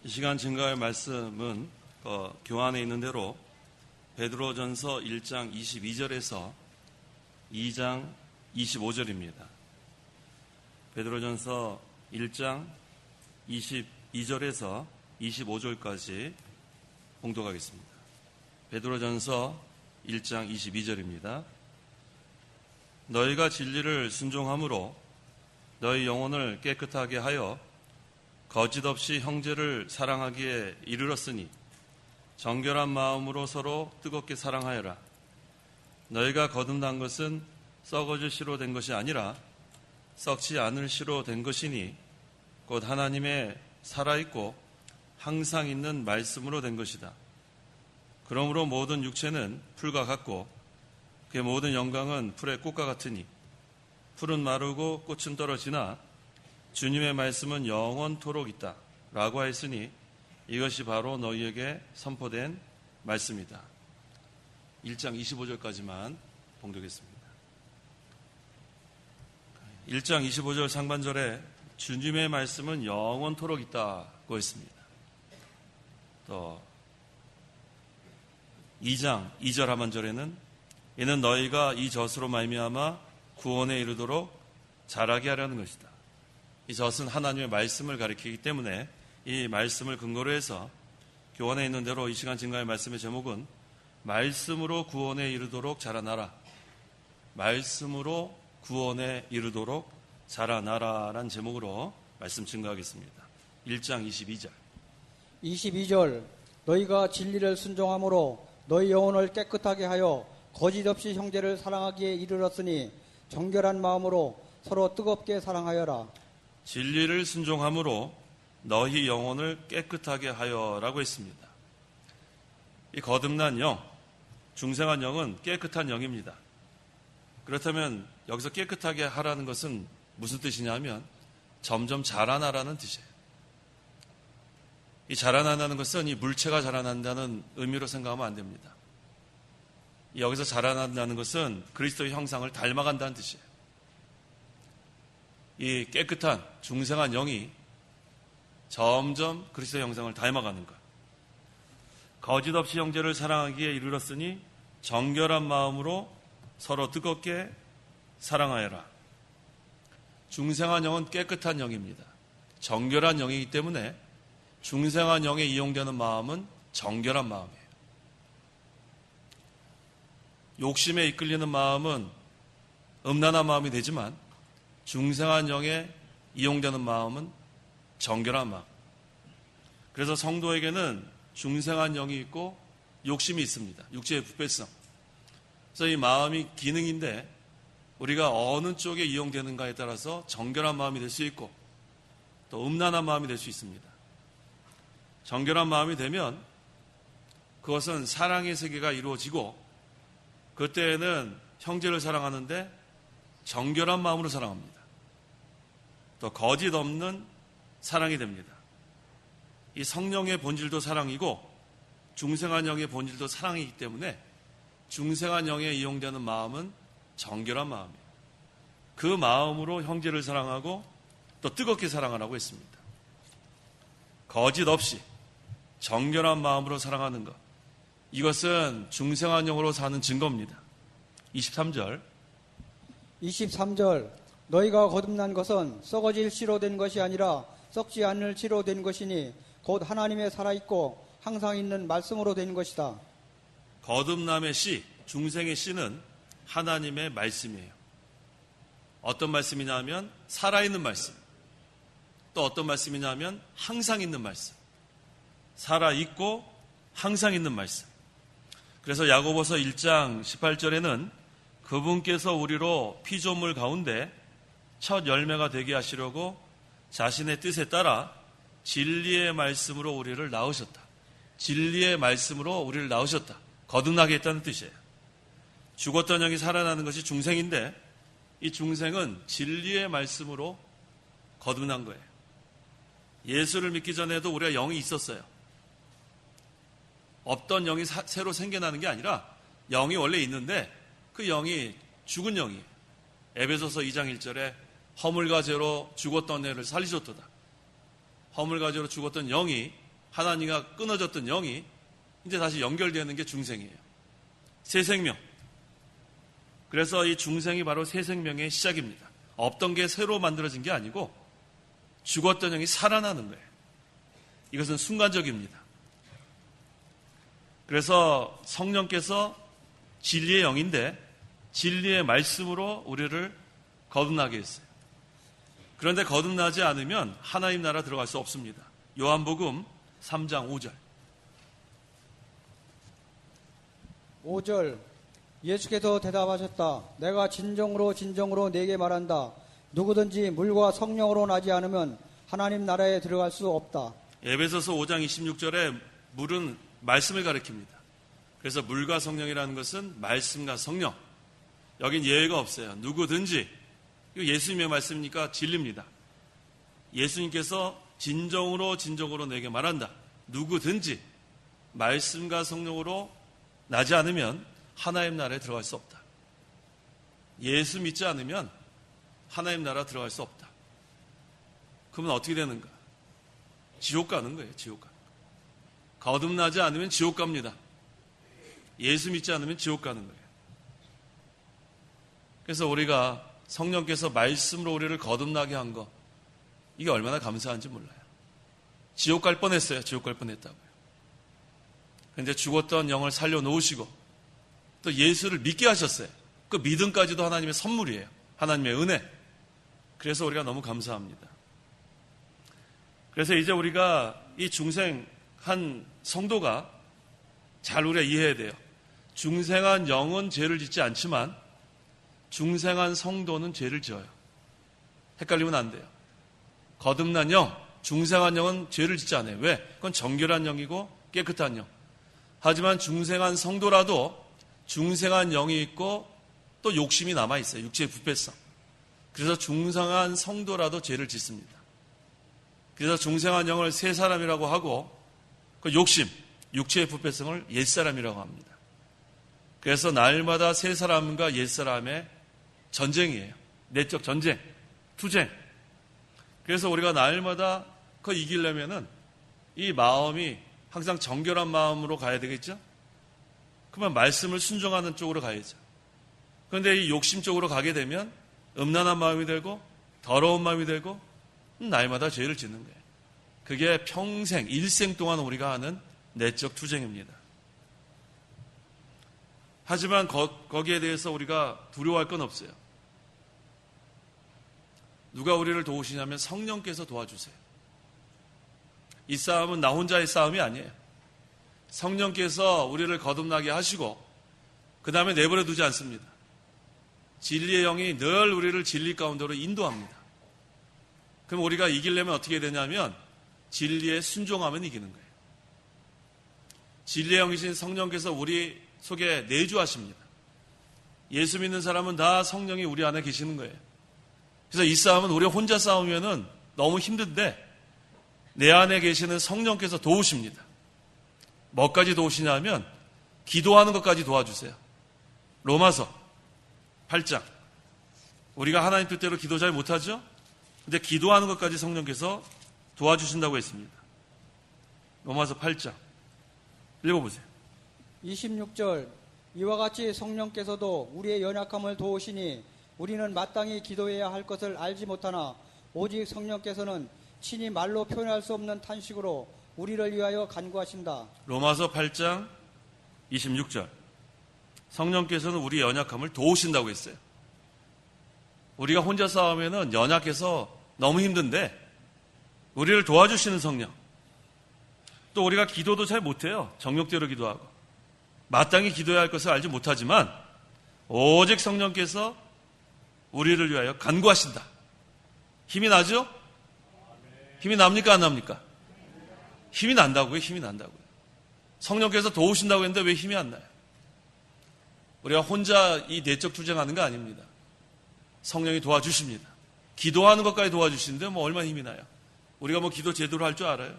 이 시간 증거할 말씀은 교환에 있는 대로 베드로전서 1장 22절에서 2장 25절입니다. 베드로전서 1장 22절에서 25절까지 봉독하겠습니다. 베드로전서 1장 22절입니다. 너희가 진리를 순종함으로 너희 영혼을 깨끗하게 하여 거짓 없이 형제를 사랑하기에 이르렀으니 정결한 마음으로 서로 뜨겁게 사랑하여라. 너희가 거듭난 것은 썩어질 씨로 된 것이 아니라 썩지 않을 씨로 된 것이니 곧 하나님의 살아있고 항상 있는 말씀으로 된 것이다. 그러므로 모든 육체는 풀과 같고 그의 모든 영광은 풀의 꽃과 같으니 풀은 마르고 꽃은 떨어지나 주님의 말씀은 영원토록 있다 라고 하였으니 이것이 바로 너희에게 선포된 말씀이다. 1장 25절까지만 봉독했습니다. 1장 25절 상반절에 주님의 말씀은 영원토록 있다고 했습니다. 또 2장 2절 하반절에는 이는 너희가 이 젖으로 말미암아 구원에 이르도록 자라게 하려는 것이다. 이 젖은 하나님의 말씀을 가리키기 때문에 이 말씀을 근거로 해서 교환에 있는 대로 이 시간 증거할 말씀의 제목은 말씀으로 구원에 이르도록 자라나라. 말씀으로 구원에 이르도록 자라나라라는 제목으로 말씀 증거하겠습니다. 1장 22절 22절 너희가 진리를 순종함으로 너희 영혼을 깨끗하게 하여 거짓 없이 형제를 사랑하기에 이르렀으니 정결한 마음으로 서로 뜨겁게 사랑하여라. 진리를 순종함으로 너희 영혼을 깨끗하게 하여라고 했습니다. 이 거듭난 영, 중생한 영은 깨끗한 영입니다. 그렇다면 여기서 깨끗하게 하라는 것은 무슨 뜻이냐면 점점 자라나라는 뜻이에요. 이 자라난다는 것은 이 물체가 자라난다는 의미로 생각하면 안 됩니다. 여기서 자라난다는 것은 그리스도의 형상을 닮아간다는 뜻이에요. 이 깨끗한 중생한 영이 점점 그리스도의 형상을 닮아가는 것. 거짓 없이 형제를 사랑하기에 이르렀으니 정결한 마음으로 서로 뜨겁게 사랑하여라. 중생한 영은 깨끗한 영입니다. 정결한 영이기 때문에 중생한 영에 이용되는 마음은 정결한 마음이에요. 욕심에 이끌리는 마음은 음란한 마음이 되지만 중생한 영에 이용되는 마음은 정결한 마음. 그래서 성도에게는 중생한 영이 있고 욕심이 있습니다. 육체의 부패성. 그래서 이 마음이 기능인데 우리가 어느 쪽에 이용되는가에 따라서 정결한 마음이 될 수 있고 또 음란한 마음이 될 수 있습니다. 정결한 마음이 되면 그것은 사랑의 세계가 이루어지고 그때에는 형제를 사랑하는데 정결한 마음으로 사랑합니다. 또 거짓 없는 사랑이 됩니다. 이 성령의 본질도 사랑이고 중생한 영의 본질도 사랑이기 때문에 중생한 영에 이용되는 마음은 정결한 마음이에요. 그 마음으로 형제를 사랑하고 또 뜨겁게 사랑하라고 했습니다. 거짓 없이 정결한 마음으로 사랑하는 것. 이것은 중생한 영으로 사는 증거입니다. 23절 23절 너희가 거듭난 것은 썩어질 씨로 된 것이 아니라 썩지 않을 씨로 된 것이니 곧 하나님의 살아있고 항상 있는 말씀으로 된 것이다. 거듭남의 씨, 중생의 씨는 하나님의 말씀이에요. 어떤 말씀이냐면 살아있는 말씀. 또 어떤 말씀이냐면 항상 있는 말씀. 살아있고 항상 있는 말씀. 그래서 야고보서 1장 18절에는 그분께서 우리로 피조물 가운데 첫 열매가 되게 하시려고 자신의 뜻에 따라 진리의 말씀으로 우리를 낳으셨다. 진리의 말씀으로 우리를 낳으셨다. 거듭나게 했다는 뜻이에요. 죽었던 영이 살아나는 것이 중생인데 이 중생은 진리의 말씀으로 거듭난 거예요. 예수를 믿기 전에도 우리가 영이 있었어요. 없던 영이 새로 생겨나는 게 아니라 영이 원래 있는데 그 영이 죽은 영이에요. 에베소서 2장 1절에 허물과 죄로 죽었던 애를 살리셨도다. 허물과 죄로 죽었던 영이 하나님과 끊어졌던 영이 이제 다시 연결되는 게 중생이에요. 새 생명. 그래서 이 중생이 바로 새 생명의 시작입니다. 없던 게 새로 만들어진 게 아니고 죽었던 영이 살아나는 거예요. 이것은 순간적입니다. 그래서 성령께서 진리의 영인데 진리의 말씀으로 우리를 거듭나게 했어요. 그런데 거듭나지 않으면 하나님 나라 들어갈 수 없습니다. 요한복음 3장 5절. 5절 예수께서 대답하셨다. 내가 진정으로 진정으로 네게 말한다. 누구든지 물과 성령으로 나지 않으면 하나님 나라에 들어갈 수 없다. 에베소서 5장 26절에 물은 말씀을 가리킵니다. 그래서 물과 성령이라는 것은 말씀과 성령. 여긴 예외가 없어요. 누구든지. 이거 예수님의 말씀이니까 진리입니다. 예수님께서 진정으로 내게 말한다. 누구든지 말씀과 성령으로 나지 않으면 하나님 나라에 들어갈 수 없다. 예수 믿지 않으면 하나님 나라 들어갈 수 없다. 그러면 어떻게 되는가? 지옥 가는 거예요. 지옥 가는 거예요. 거듭나지 않으면 지옥 갑니다. 예수 믿지 않으면 지옥 가는 거예요. 그래서 우리가 성령께서 말씀으로 우리를 거듭나게 한 거, 이게 얼마나 감사한지 몰라요. 지옥 갈 뻔했어요. 지옥 갈 뻔했다고요. 그런데 죽었던 영을 살려놓으시고 또 예수를 믿게 하셨어요. 그 믿음까지도 하나님의 선물이에요. 하나님의 은혜. 그래서 우리가 너무 감사합니다. 그래서 이제 우리가 이 중생한 성도가 잘 우리가 이해해야 돼요. 중생한 영은 죄를 짓지 않지만 중생한 성도는 죄를 지어요. 헷갈리면 안 돼요. 거듭난 영, 중생한 영은 죄를 짓지 않아요. 왜? 그건 정결한 영이고 깨끗한 영. 하지만 중생한 성도라도 중생한 영이 있고 또 욕심이 남아있어요. 육체의 부패성. 그래서 중생한 성도라도 죄를 짓습니다. 그래서 중생한 영을 새 사람이라고 하고 그 욕심, 육체의 부패성을 옛사람이라고 합니다. 그래서 날마다 새 사람과 옛사람의 전쟁이에요. 내적 전쟁, 투쟁. 그래서 우리가 날마다 그거 이기려면은 이 마음이 항상 정결한 마음으로 가야 되겠죠? 그러면 말씀을 순종하는 쪽으로 가야죠. 그런데 이 욕심 쪽으로 가게 되면 음란한 마음이 되고 더러운 마음이 되고 날마다 죄를 짓는 거예요. 그게 평생, 일생 동안 우리가 하는 내적 투쟁입니다. 하지만 거기에 대해서 우리가 두려워할 건 없어요. 누가 우리를 도우시냐면 성령께서 도와주세요. 이 싸움은 나 혼자의 싸움이 아니에요. 성령께서 우리를 거듭나게 하시고 그 다음에 내버려 두지 않습니다. 진리의 영이 늘 우리를 진리 가운데로 인도합니다. 그럼 우리가 이기려면 어떻게 되냐면 진리에 순종하면 이기는 거예요. 진리의 영이신 성령께서 우리 속에 내주하십니다. 예수 믿는 사람은 다 성령이 우리 안에 계시는 거예요. 그래서 이 싸움은 우리 혼자 싸우면은 너무 힘든데 내 안에 계시는 성령께서 도우십니다. 뭐까지 도우시냐면 기도하는 것까지 도와주세요. 로마서 8장. 우리가 하나님 뜻대로 기도 잘 못하죠? 근데 기도하는 것까지 성령께서 도와주신다고 했습니다. 로마서 8장. 읽어보세요. 26절 이와 같이 성령께서도 우리의 연약함을 도우시니 우리는 마땅히 기도해야 할 것을 알지 못하나 오직 성령께서는 친히 말로 표현할 수 없는 탄식으로 우리를 위하여 간구하신다. 로마서 8장 26절. 성령께서는 우리의 연약함을 도우신다고 했어요. 우리가 혼자 싸우면은 연약해서 너무 힘든데 우리를 도와주시는 성령. 또 우리가 기도도 잘 못해요. 정욕대로 기도하고. 마땅히 기도해야 할 것을 알지 못하지만 오직 성령께서 우리를 위하여 간구하신다. 힘이 나죠? 힘이 납니까 안 납니까? 힘이 난다고요. 힘이 난다고요. 성령께서 도우신다고 했는데 왜 힘이 안 나요? 우리가 혼자 이 내적 투쟁하는 거 아닙니다. 성령이 도와주십니다. 기도하는 것까지 도와주시는데 뭐 얼마나 힘이 나요? 우리가 뭐 기도 제대로 할 줄 알아요?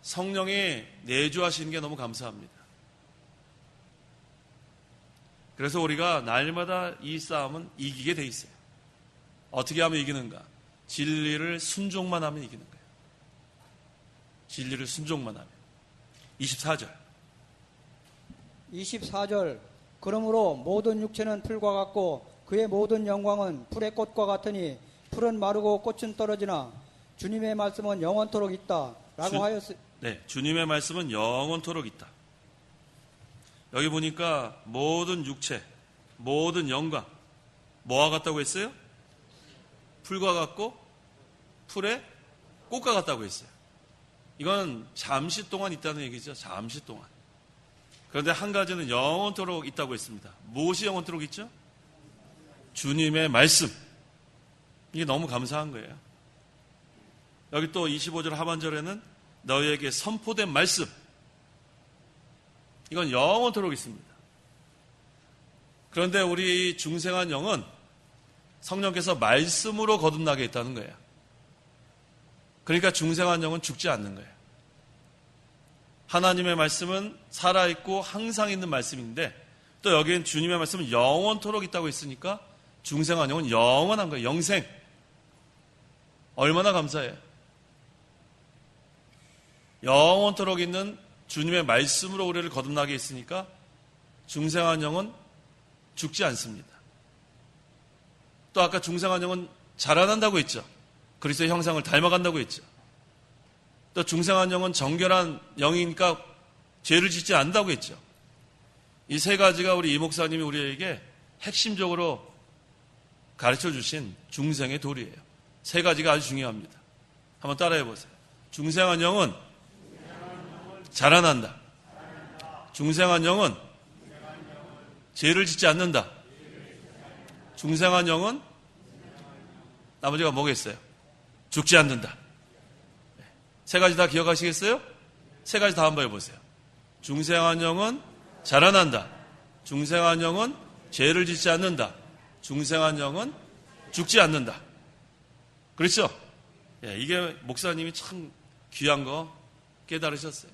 성령이 내주하시는 게 너무 감사합니다. 그래서 우리가 날마다 이 싸움은 이기게 돼 있어요. 어떻게 하면 이기는가? 진리를 순종만 하면 이기는 거예요. 진리를 순종만 하면. 24절. 24절 그러므로 모든 육체는 풀과 같고 그의 모든 영광은 풀의 꽃과 같으니 풀은 마르고 꽃은 떨어지나 주님의 말씀은 영원토록 있다 라고 하였으니 네, 주님의 말씀은 영원토록 있다. 여기 보니까 모든 육체, 모든 영광 뭐와 같다고 했어요? 풀과 같고 풀의 꽃과 같다고 했어요. 이건 잠시 동안 있다는 얘기죠. 잠시 동안. 그런데 한 가지는 영원토록 있다고 했습니다. 무엇이 영원토록 있죠? 주님의 말씀. 이게 너무 감사한 거예요. 여기 또 25절 하반절에는 너희에게 선포된 말씀. 이건 영원토록 있습니다. 그런데 우리 중생한 영은 성령께서 말씀으로 거듭나게 했다는 거예요. 그러니까 중생한 영은 죽지 않는 거예요. 하나님의 말씀은 살아있고 항상 있는 말씀인데 또 여기엔 주님의 말씀은 영원토록 있다고 했으니까 중생한 영은 영원한 거예요. 영생. 얼마나 감사해요. 영원토록 있는 주님의 말씀으로 우리를 거듭나게 했으니까 중생한 영은 죽지 않습니다. 또 아까 중생한 영은 자라난다고 했죠. 그리스도의 형상을 닮아간다고 했죠. 또 중생한 영은 정결한 영이니까 죄를 짓지 않는다고 했죠. 이 세 가지가 우리 이 목사님이 우리에게 핵심적으로 가르쳐 주신 중생의 도리예요. 세 가지가 아주 중요합니다. 한번 따라해 보세요. 중생한 영은 자라난다. 중생한 영은 죄를 짓지 않는다. 중생한 영은 나머지가 뭐겠어요? 죽지 않는다. 세 가지 다 기억하시겠어요? 세 가지 다 한번 해보세요. 중생한 영은 자라난다. 중생한 영은 죄를 짓지 않는다. 중생한 영은 죽지 않는다. 그렇죠? 예, 이게 목사님이 참 귀한 거 깨달으셨어요.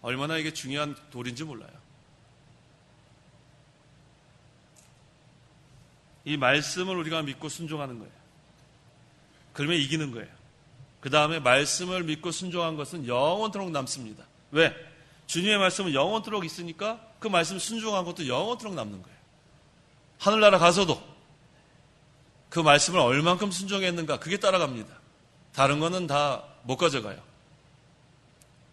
얼마나 이게 중요한 도리인지 몰라요. 이 말씀을 우리가 믿고 순종하는 거예요. 그러면 이기는 거예요. 그 다음에 말씀을 믿고 순종한 것은 영원토록 남습니다. 왜? 주님의 말씀은 영원토록 있으니까 그 말씀 순종한 것도 영원토록 남는 거예요. 하늘나라 가서도 그 말씀을 얼만큼 순종했는가 그게 따라갑니다. 다른 거는 다 못 가져가요.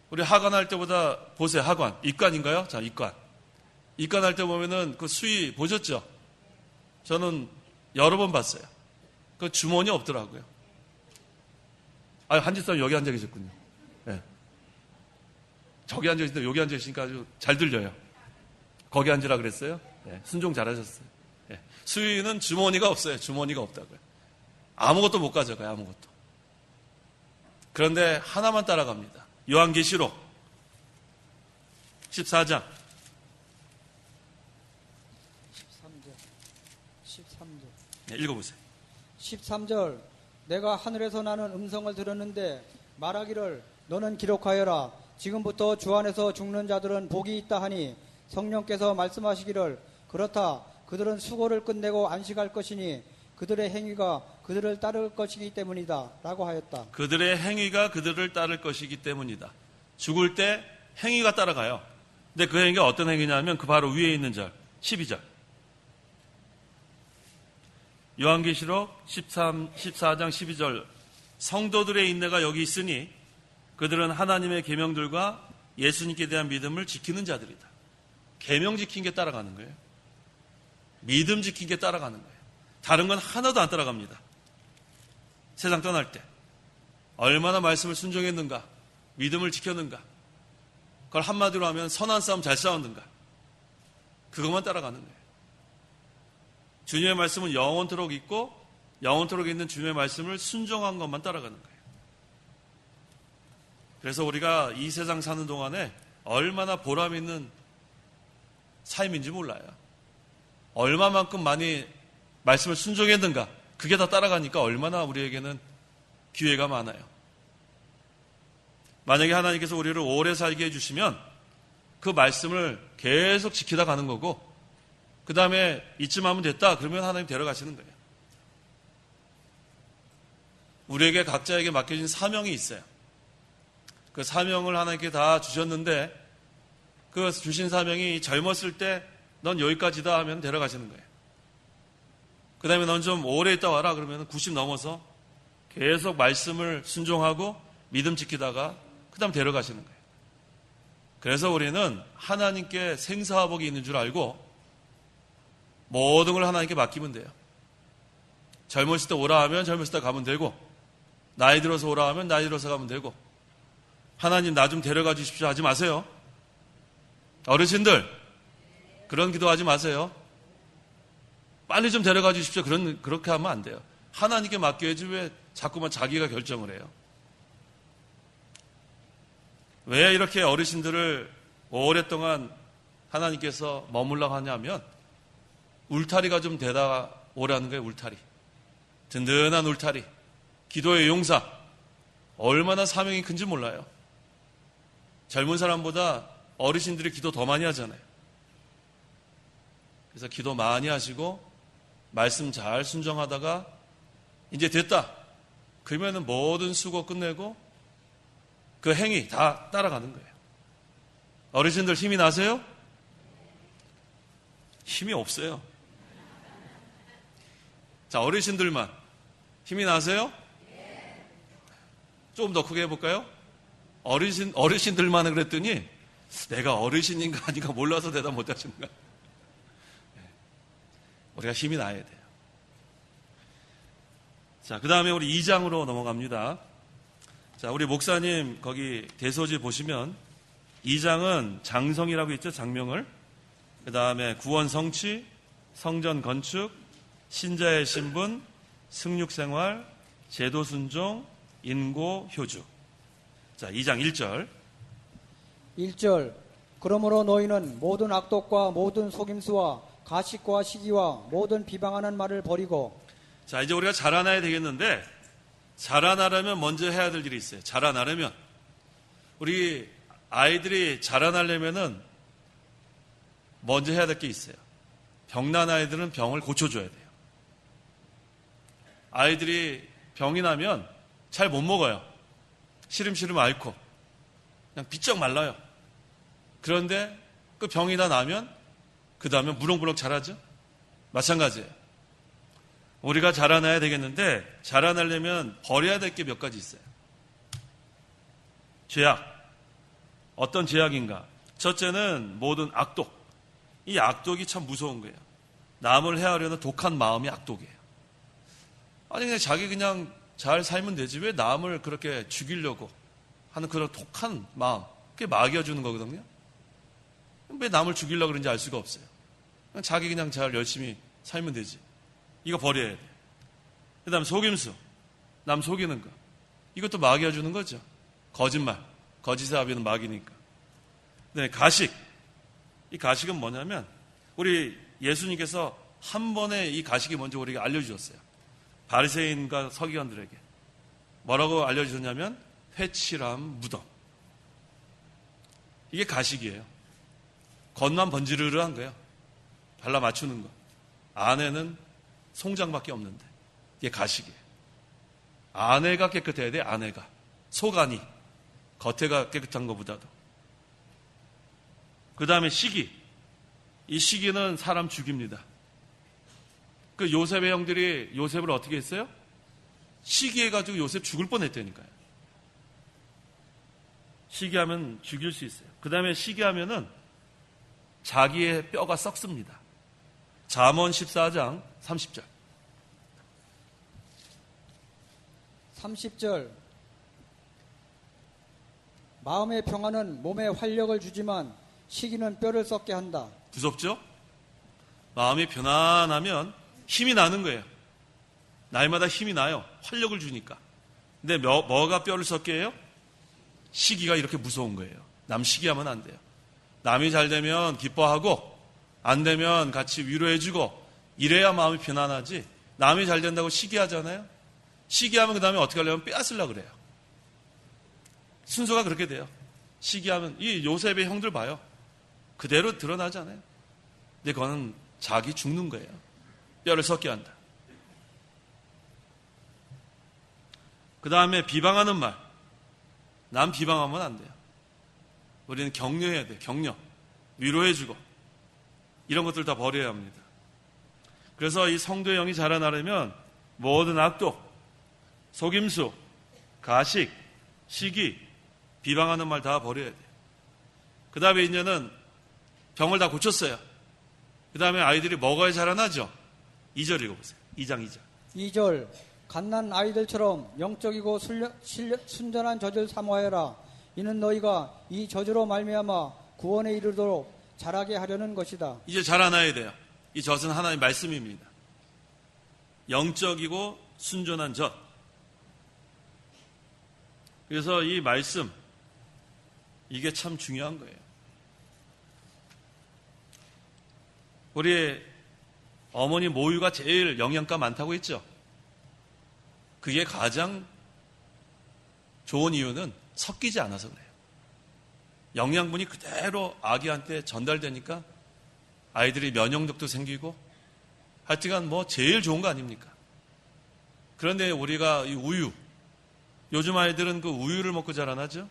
우리 하관할 때보다 보세요. 하관. 입관인가요? 자, 입관. 입관할 때 보면은 그 수위 보셨죠? 저는 여러 번 봤어요. 그 주머니 없더라고요. 아, 한지 사람 여기 앉아 계셨군요. 네. 저기 앉아 계신데 여기 앉아 계시니까 아주 잘 들려요. 거기 앉으라 그랬어요? 네. 순종 잘하셨어요. 네. 수위는 주머니가 없어요. 주머니가 없다고요. 아무것도 못 가져가요. 아무것도. 그런데 하나만 따라갑니다. 요한계시록 14장 13절 네, 읽어보세요. 13절 내가 하늘에서 나는 음성을 들었는데 말하기를 너는 기록하여라. 지금부터 주 안에서 죽는 자들은 복이 있다 하니 성령께서 말씀하시기를 그렇다. 그들은 수고를 끝내고 안식할 것이니 그들의 행위가 그들을 따를 것이기 때문이다 라고 하였다. 그들의 행위가 그들을 따를 것이기 때문이다. 죽을 때 행위가 따라가요. 근데 그 행위가 어떤 행위냐면 그 바로 위에 있는 절 12절 요한계시록 14장 12절 성도들의 인내가 여기 있으니 그들은 하나님의 계명들과 예수님께 대한 믿음을 지키는 자들이다. 계명 지킨 게 따라가는 거예요. 믿음 지킨 게 따라가는 거예요. 다른 건 하나도 안 따라갑니다. 세상 떠날 때 얼마나 말씀을 순종했는가, 믿음을 지켰는가, 그걸 한마디로 하면 선한 싸움 잘 싸웠는가, 그것만 따라가는 거예요. 주님의 말씀은 영원토록 있고 영원토록 있는 주님의 말씀을 순종한 것만 따라가는 거예요. 그래서 우리가 이 세상 사는 동안에 얼마나 보람 있는 삶인지 몰라요. 얼마만큼 많이 말씀을 순종했는가, 그게 다 따라가니까 얼마나 우리에게는 기회가 많아요. 만약에 하나님께서 우리를 오래 살게 해주시면 그 말씀을 계속 지키다 가는 거고 그 다음에 이쯤 하면 됐다 그러면 하나님 데려가시는 거예요. 우리에게 각자에게 맡겨진 사명이 있어요. 그 사명을 하나님께 다 주셨는데 그 주신 사명이 젊었을 때 넌 여기까지다 하면 데려가시는 거예요. 그 다음에 넌 좀 오래 있다 와라 그러면 90 넘어서 계속 말씀을 순종하고 믿음 지키다가 그 다음 데려가시는 거예요. 그래서 우리는 하나님께 생사화복이 있는 줄 알고 모든 걸 하나님께 맡기면 돼요. 젊었을 때 오라 하면 젊었을 때 가면 되고, 나이 들어서 오라 하면 나이 들어서 가면 되고, 하나님 나 좀 데려가 주십시오 하지 마세요. 어르신들 그런 기도하지 마세요. 빨리 좀 데려가 주십시오. 그렇게 하면 안 돼요. 하나님께 맡겨야지 왜 자꾸만 자기가 결정을 해요. 왜 이렇게 어르신들을 오랫동안 하나님께서 머물라고 하냐면 울타리가 좀 되다 오라는 거예요. 울타리. 든든한 울타리. 기도의 용사. 얼마나 사명이 큰지 몰라요. 젊은 사람보다 어르신들이 기도 더 많이 하잖아요. 그래서 기도 많이 하시고 말씀 잘 순종하다가 이제 됐다. 그러면은 모든 수고 끝내고 그 행위 다 따라가는 거예요. 어르신들 힘이 나세요? 힘이 없어요. 자, 어르신들만 힘이 나세요? 좀 더 크게 해볼까요? 어르신들만 그랬더니 내가 어르신인가 아닌가 몰라서 대답 못 하시는 거야. 우리가 힘이 나야 돼요. 자, 그 다음에 우리 2장으로 넘어갑니다. 자, 우리 목사님 거기 대소지 보시면 2장은 장성이라고 있죠. 장명을. 그 다음에 구원 성취, 성전 건축, 신자의 신분, 승육생활, 제도 순종, 인고 효주. 자, 2장 1절. 1절 그러므로 너희는 모든 악독과 모든 속임수와 가식과 시기와 모든 비방하는 말을 버리고. 자, 이제 우리가 자라나야 되겠는데 자라나려면 먼저 해야 될 일이 있어요. 자라나려면 우리 아이들이 자라나려면은 먼저 해야 될 게 있어요. 병난 아이들은 병을 고쳐줘야 돼요. 아이들이 병이 나면 잘 못 먹어요. 시름시름 앓고 그냥 비쩍 말라요. 그런데 그 병이 다 나면 그 다음에 무럭무럭 자라죠. 마찬가지예요. 우리가 자라나야 되겠는데 자라나려면 버려야 될 게 몇 가지 있어요. 죄악. 어떤 죄악인가? 첫째는 모든 악독. 이 악독이 참 무서운 거예요. 남을 해하려는 독한 마음이 악독이에요. 아니 그냥 자기 그냥 잘 살면 되지 왜 남을 그렇게 죽이려고 하는 그런 독한 마음. 그게 마귀가 주는 거거든요. 왜 남을 죽이려고 그런지 알 수가 없어요. 그냥 자기 그냥 잘 열심히 살면 되지. 이거 버려야 돼. 그 다음에 속임수. 남 속이는 거. 이것도 마귀가 주는 거죠. 거짓말. 거짓의 아비는 마귀니까. 네, 가식. 이 가식은 뭐냐면 우리 예수님께서 한 번에 이 가식이 먼저 우리에게 알려주셨어요. 바리새인과 서기관들에게. 뭐라고 알려주셨냐면 회칠함, 무덤. 이게 가식이에요. 겉만 번지르르한 거예요. 발라 맞추는 거. 안에는 송장밖에 없는데 이게 가식이에요. 안에가 깨끗해야 돼. 안에가. 속안이. 겉에가 깨끗한 것보다도. 그 다음에 시기. 이 시기는 사람 죽입니다. 그 요셉의 형들이 요셉을 어떻게 했어요? 시기해가지고 요셉 죽을 뻔했다니까요. 시기하면 죽일 수 있어요. 그 다음에 시기하면은 자기의 뼈가 썩습니다. 잠언 14장 30절. 30절 마음의 평안은 몸에 활력을 주지만 시기는 뼈를 썩게 한다. 무섭죠? 마음이 편안하면 힘이 나는 거예요. 날마다 힘이 나요. 활력을 주니까. 근데 뭐가 뼈를 썩게 해요? 시기가 이렇게 무서운 거예요. 남 시기하면 안 돼요. 남이 잘 되면 기뻐하고 안 되면 같이 위로해주고 이래야 마음이 편안하지. 남이 잘 된다고 시기하잖아요. 시기하면 그 다음에 어떻게 하려면 빼앗으려고 그래요. 순서가 그렇게 돼요. 시기하면 이 요셉의 형들 봐요. 그대로 드러나잖아요. 근데 그거는 자기 죽는 거예요. 뼈를 썩게 한다. 그 다음에 비방하는 말. 남 비방하면 안 돼요. 우리는 격려해야 돼요. 격려. 위로해주고. 이런 것들 다 버려야 합니다. 그래서 이 성도의 영이 자라나려면 모든 악독, 속임수, 가식, 시기, 비방하는 말 다 버려야 돼요. 그 다음에 이제는 병을 다 고쳤어요. 그 다음에 아이들이 먹어야 자라나죠. 2절 읽어보세요. 2장 2절. 2절 갓난 아이들처럼 영적이고 순전한 젖을 사모하여라. 이는 너희가 이 젖으로 말미암아 구원에 이르도록 자라게 하려는 것이다. 이제 자라나야 돼요. 이 젖은 하나님의 말씀입니다. 영적이고 순전한 젖. 그래서 이 말씀, 이게 참 중요한 거예요. 우리 어머니 모유가 제일 영양가 많다고 했죠. 그게 가장 좋은 이유는 섞이지 않아서 그래요. 영양분이 그대로 아기한테 전달되니까 아이들이 면역력도 생기고 하여튼간 뭐 제일 좋은 거 아닙니까? 그런데 우리가 이 우유, 요즘 아이들은 그 우유를 먹고 자라나죠?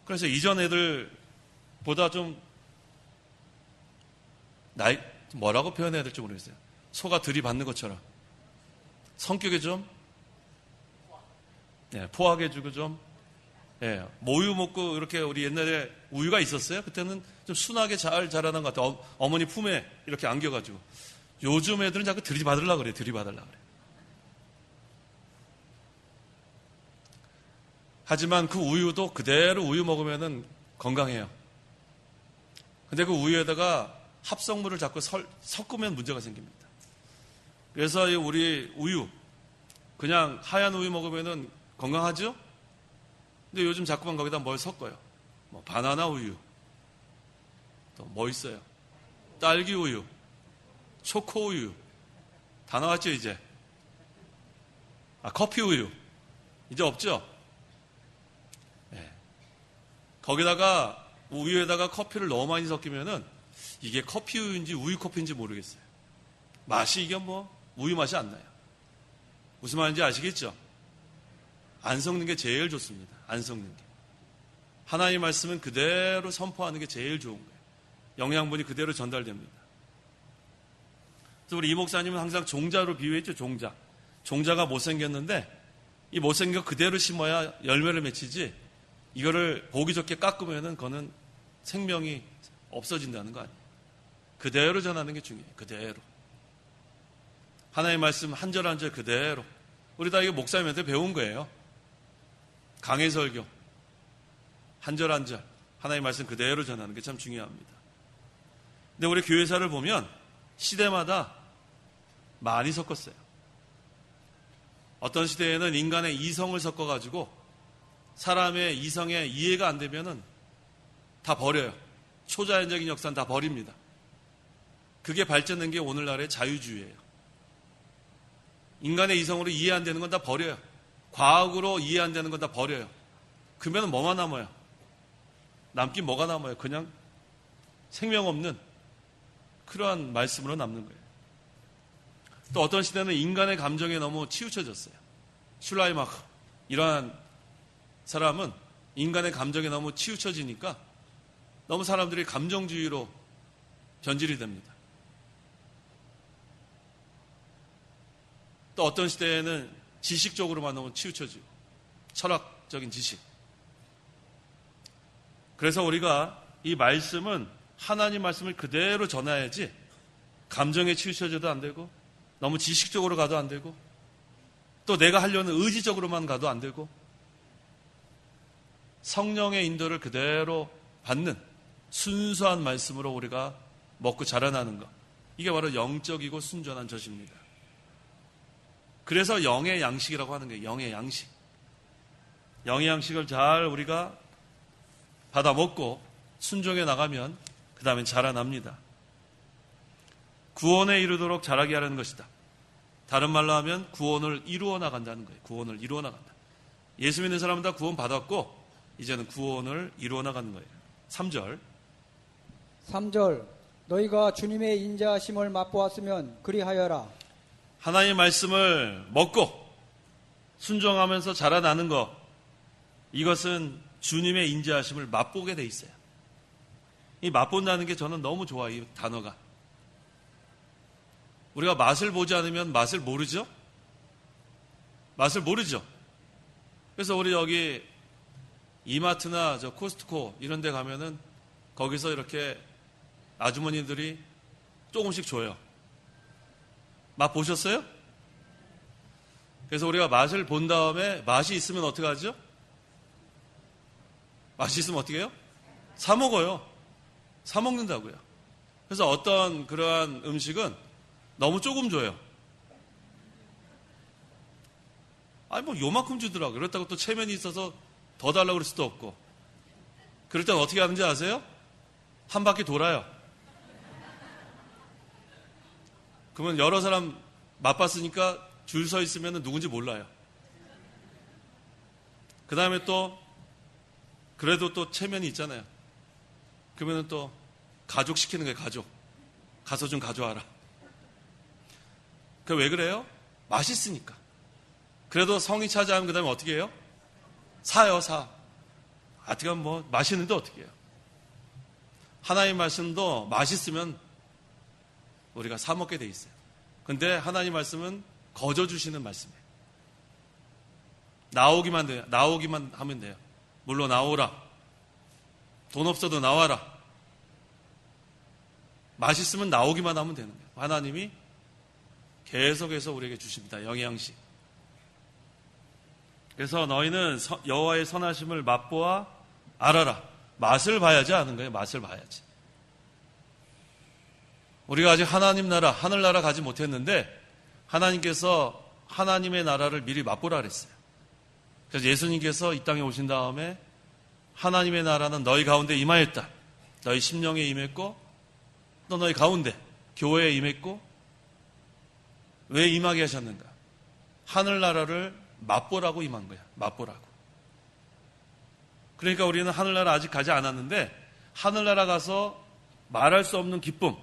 그래서 이전 애들보다 좀 뭐라고 표현해야 될지 모르겠어요. 소가 들이받는 것처럼 성격이 좀 포악해지고 좀 모유 먹고 이렇게 우리 옛날에 우유가 있었어요. 그때는 좀 순하게 잘 자라는 것 같아요. 어머니 품에 이렇게 안겨가지고. 요즘 애들은 자꾸 들이받으려고 그래요. 들이받으려고 그래요. 하지만 그 우유도 그대로 우유 먹으면은 건강해요. 근데 그 우유에다가 합성물을 자꾸 섞으면 문제가 생깁니다. 그래서 우리 우유, 그냥 하얀 우유 먹으면은 건강하죠? 근데 요즘 자꾸만 거기다 뭘 섞어요. 뭐 바나나 우유, 또 뭐 있어요? 딸기 우유, 초코 우유, 다 나왔죠 이제. 커피 우유 이제 없죠? 거기다가 우유에다가 커피를 너무 많이 섞이면은 이게 커피 우유인지 우유 커피인지 모르겠어요. 맛이 이게 뭐 우유 맛이 안 나요. 무슨 말인지 아시겠죠? 안 섞는 게 제일 좋습니다. 안 섞는 게. 하나님의 말씀은 그대로 선포하는 게 제일 좋은 거예요. 영양분이 그대로 전달됩니다. 그래서 우리 이 목사님은 항상 종자로 비유했죠. 종자. 종자가 못생겼는데 이 못생겨 그대로 심어야 열매를 맺히지, 이거를 보기 좋게 깎으면은 그거는 생명이 없어진다는 거 아니에요. 그대로 전하는 게 중요해요. 그대로. 하나님의 말씀 한 절 한 절 그대로. 우리 다 이거 목사님한테 배운 거예요. 강해 설교. 한 절 한 절. 하나님의 말씀 그대로 전하는 게 참 중요합니다. 근데 우리 교회사를 보면 시대마다 많이 섞었어요. 어떤 시대에는 인간의 이성을 섞어가지고 사람의 이성에 이해가 안 되면은 다 버려요. 초자연적인 역사는 다 버립니다. 그게 발전된 게 오늘날의 자유주의예요. 인간의 이성으로 이해 안 되는 건 다 버려요. 과학으로 이해 안 되는 건 다 버려요. 그러면 뭐만 남아요? 남긴 뭐가 남아요? 그냥 생명 없는 그러한 말씀으로 남는 거예요. 또 어떤 시대는 인간의 감정에 너무 치우쳐졌어요. 슐라이마크 이러한 사람은 인간의 감정에 너무 치우쳐지니까 너무 사람들이 감정주의로 변질이 됩니다. 또 어떤 시대에는 지식적으로만 너무 치우쳐지고 철학적인 지식. 그래서 우리가 이 말씀은 하나님 말씀을 그대로 전해야지 감정에 치우쳐져도 안 되고 너무 지식적으로 가도 안 되고 또 내가 하려는 의지적으로만 가도 안 되고 성령의 인도를 그대로 받는 순수한 말씀으로 우리가 먹고 자라나는 것. 이게 바로 영적이고 순전한 젖입니다. 그래서 영의 양식이라고 하는 거예요. 영의 양식. 영의 양식을 잘 우리가 받아 먹고 순종해 나가면 그 다음엔 자라납니다. 구원에 이르도록 자라게 하려는 것이다. 다른 말로 하면 구원을 이루어 나간다는 거예요. 구원을 이루어 나간다. 예수 믿는 사람은 다 구원 받았고 이제는 구원을 이루어 나가는 거예요. 3절. 3절 너희가 주님의 인자하심을 맛보았으면 그리하여라. 하나님의 말씀을 먹고 순종하면서 자라나는 거, 이것은 주님의 인자하심을 맛보게 돼 있어요. 이 맛본다는 게 저는 너무 좋아요. 이 단어가. 우리가 맛을 보지 않으면 맛을 모르죠? 맛을 모르죠? 그래서 우리 여기 이마트나 저 코스트코 이런 데 가면은 거기서 이렇게 아주머니들이 조금씩 줘요. 맛 보셨어요? 그래서 우리가 맛을 본 다음에 맛이 있으면 어떻게 하죠? 맛이 있으면 어떻게 해요? 사 먹어요. 사 먹는다고요. 그래서 어떤 그러한 음식은 너무 조금 줘요. 아니 뭐 요만큼 주더라고요. 그렇다고 또 체면이 있어서 더 달라고 그럴 수도 없고. 그럴 땐 어떻게 하는지 아세요? 한 바퀴 돌아요. 그러면 여러 사람 맛봤으니까 줄 서 있으면 누군지 몰라요. 그 다음에 또 그래도 또 체면이 있잖아요. 그러면 또 가족 시키는 거예요. 가족. 가서 좀 가져와라. 그 왜 그래요? 맛있으니까. 그래도 성이 차지하면 그 다음에 어떻게 해요? 사요, 사. 어떻게 하면 뭐 맛있는데 어떻게 해요? 하나님 말씀도 맛있으면 우리가 사 먹게 돼 있어요. 근데 하나님 말씀은 거저 주시는 말씀이에요. 나오기만 돼요. 나오기만 하면 돼요. 물로 나오라. 돈 없어도 나와라. 맛있으면 나오기만 하면 되는 거예요. 하나님이 계속해서 우리에게 주십니다. 영양식. 그래서 너희는 여호와의 선하심을 맛보아 알아라. 맛을 봐야지 아는 거예요. 맛을 봐야지. 우리가 아직 하나님 나라, 하늘나라 가지 못했는데 하나님께서 하나님의 나라를 미리 맛보라 그랬어요. 그래서 예수님께서 이 땅에 오신 다음에 하나님의 나라는 너희 가운데 임하였다. 너희 심령에 임했고 또 너희 가운데 교회에 임했고 왜 임하게 하셨는가? 하늘나라를 맛보라고 임한 거야. 맛보라고. 그러니까 우리는 하늘나라 아직 가지 않았는데 하늘나라 가서 말할 수 없는 기쁨,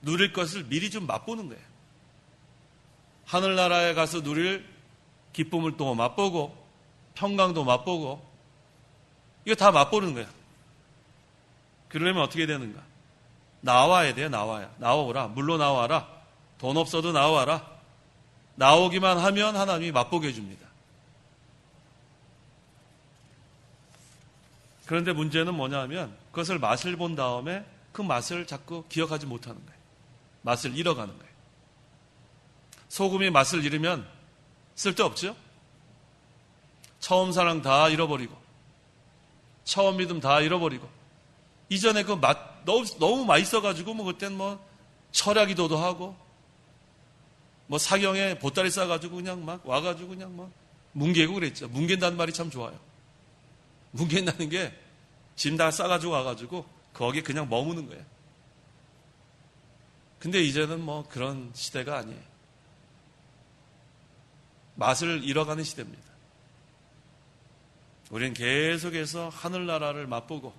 누릴 것을 미리 좀 맛보는 거예요. 하늘나라에 가서 누릴 기쁨을 또 맛보고 평강도 맛보고 이거 다 맛보는 거야. 그러려면 어떻게 되는가? 나와야 돼요. 나와오라. 물로 나와라. 돈 없어도 나와라. 나오기만 하면 하나님이 맛보게 해줍니다. 그런데 문제는 뭐냐면 그것을 맛을 본 다음에 그 맛을 자꾸 기억하지 못하는 거예요. 맛을 잃어가는 거예요. 소금이 맛을 잃으면 쓸데없죠? 처음 사랑 다 잃어버리고 처음 믿음 다 잃어버리고 이전에 그 맛 너무 맛있어가지고 뭐 그땐 뭐 철야기도도 하고 뭐 사경에 보따리 싸가지고 그냥 막 와가지고 그냥 뭐 뭉개고 그랬죠. 뭉갠다는 말이 참 좋아요. 뭉갠다는 게 짐 다 싸가지고 와가지고 거기 그냥 머무는 거예요. 근데 이제는 뭐 그런 시대가 아니에요. 맛을 잃어가는 시대입니다. 우리는 계속해서 하늘나라를 맛보고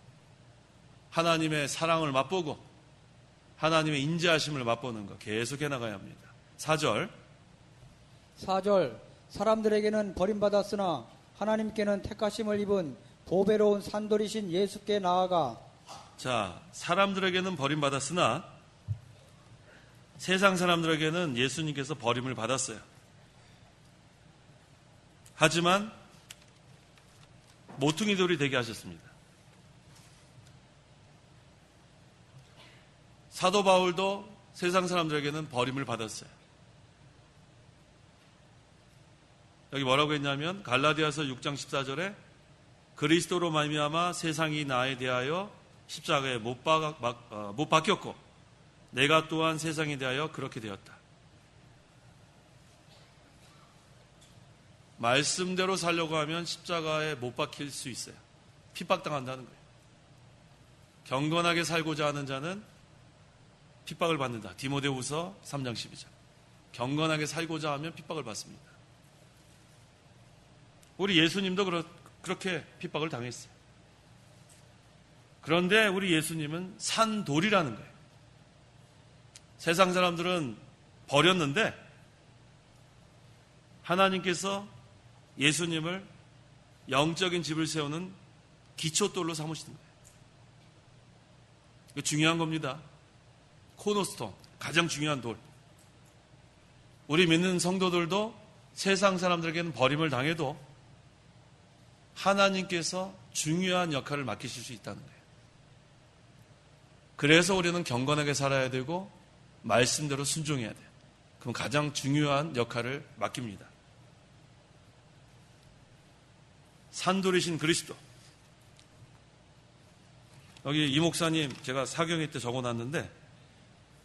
하나님의 사랑을 맛보고 하나님의 인자하심을 맛보는 거 계속해 나가야 합니다. 4절 4절 사람들에게는 버림받았으나 하나님께는 택하심을 입은 보배로운 산돌이신 예수께 나아가. 자, 사람들에게는 버림받았으나 세상 사람들에게는 예수님께서 버림을 받았어요. 하지만 모퉁이돌이 되게 하셨습니다. 사도 바울도 세상 사람들에게는 버림을 받았어요. 여기 뭐라고 했냐면 갈라디아서 6장 14절에 그리스도로 말미암아 세상이 나에 대하여 십자가에 못 박혔고 내가 또한 세상에 대하여 그렇게 되었다. 말씀대로 살려고 하면 십자가에 못 박힐 수 있어요. 핍박당한다는 거예요. 경건하게 살고자 하는 자는 핍박을 받는다. 디모데후서 3장 12절. 경건하게 살고자 하면 핍박을 받습니다. 우리 예수님도 그렇게 핍박을 당했어요. 그런데 우리 예수님은 산돌이라는 거예요. 세상 사람들은 버렸는데 하나님께서 예수님을 영적인 집을 세우는 기초돌로 삼으시는 거예요. 이거 중요한 겁니다. 코너스톤, 가장 중요한 돌. 우리 믿는 성도들도 세상 사람들에게는 버림을 당해도 하나님께서 중요한 역할을 맡기실 수 있다는 거예요. 그래서 우리는 경건하게 살아야 되고 말씀대로 순종해야 돼요. 그럼 가장 중요한 역할을 맡깁니다. 산돌이신 그리스도. 여기 이 목사님 제가 사경회 때 적어놨는데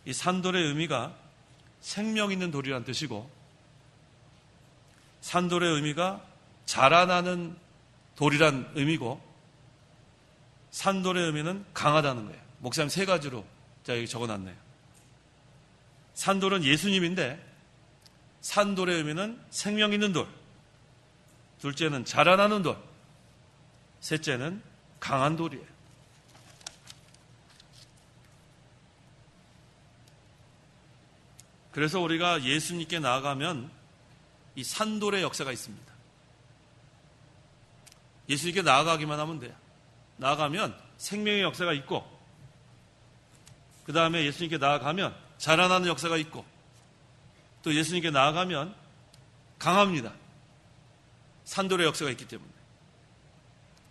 이 산돌의 의미가 생명 있는 돌이란 뜻이고 산돌의 의미가 자라나는 돌이란 의미고 산돌의 의미는 강하다는 거예요. 목사님 세 가지로 제가 여기 적어놨네요. 산돌은 예수님인데 산돌의 의미는 생명 있는 돌, 둘째는 자라나는 돌, 셋째는 강한 돌이에요. 그래서 우리가 예수님께 나아가면 이 산돌의 역사가 있습니다. 예수님께 나아가기만 하면 돼요. 나아가면 생명의 역사가 있고 그 다음에 예수님께 나아가면 자라나는 역사가 있고 또 예수님께 나아가면 강합니다. 산돌의 역사가 있기 때문에.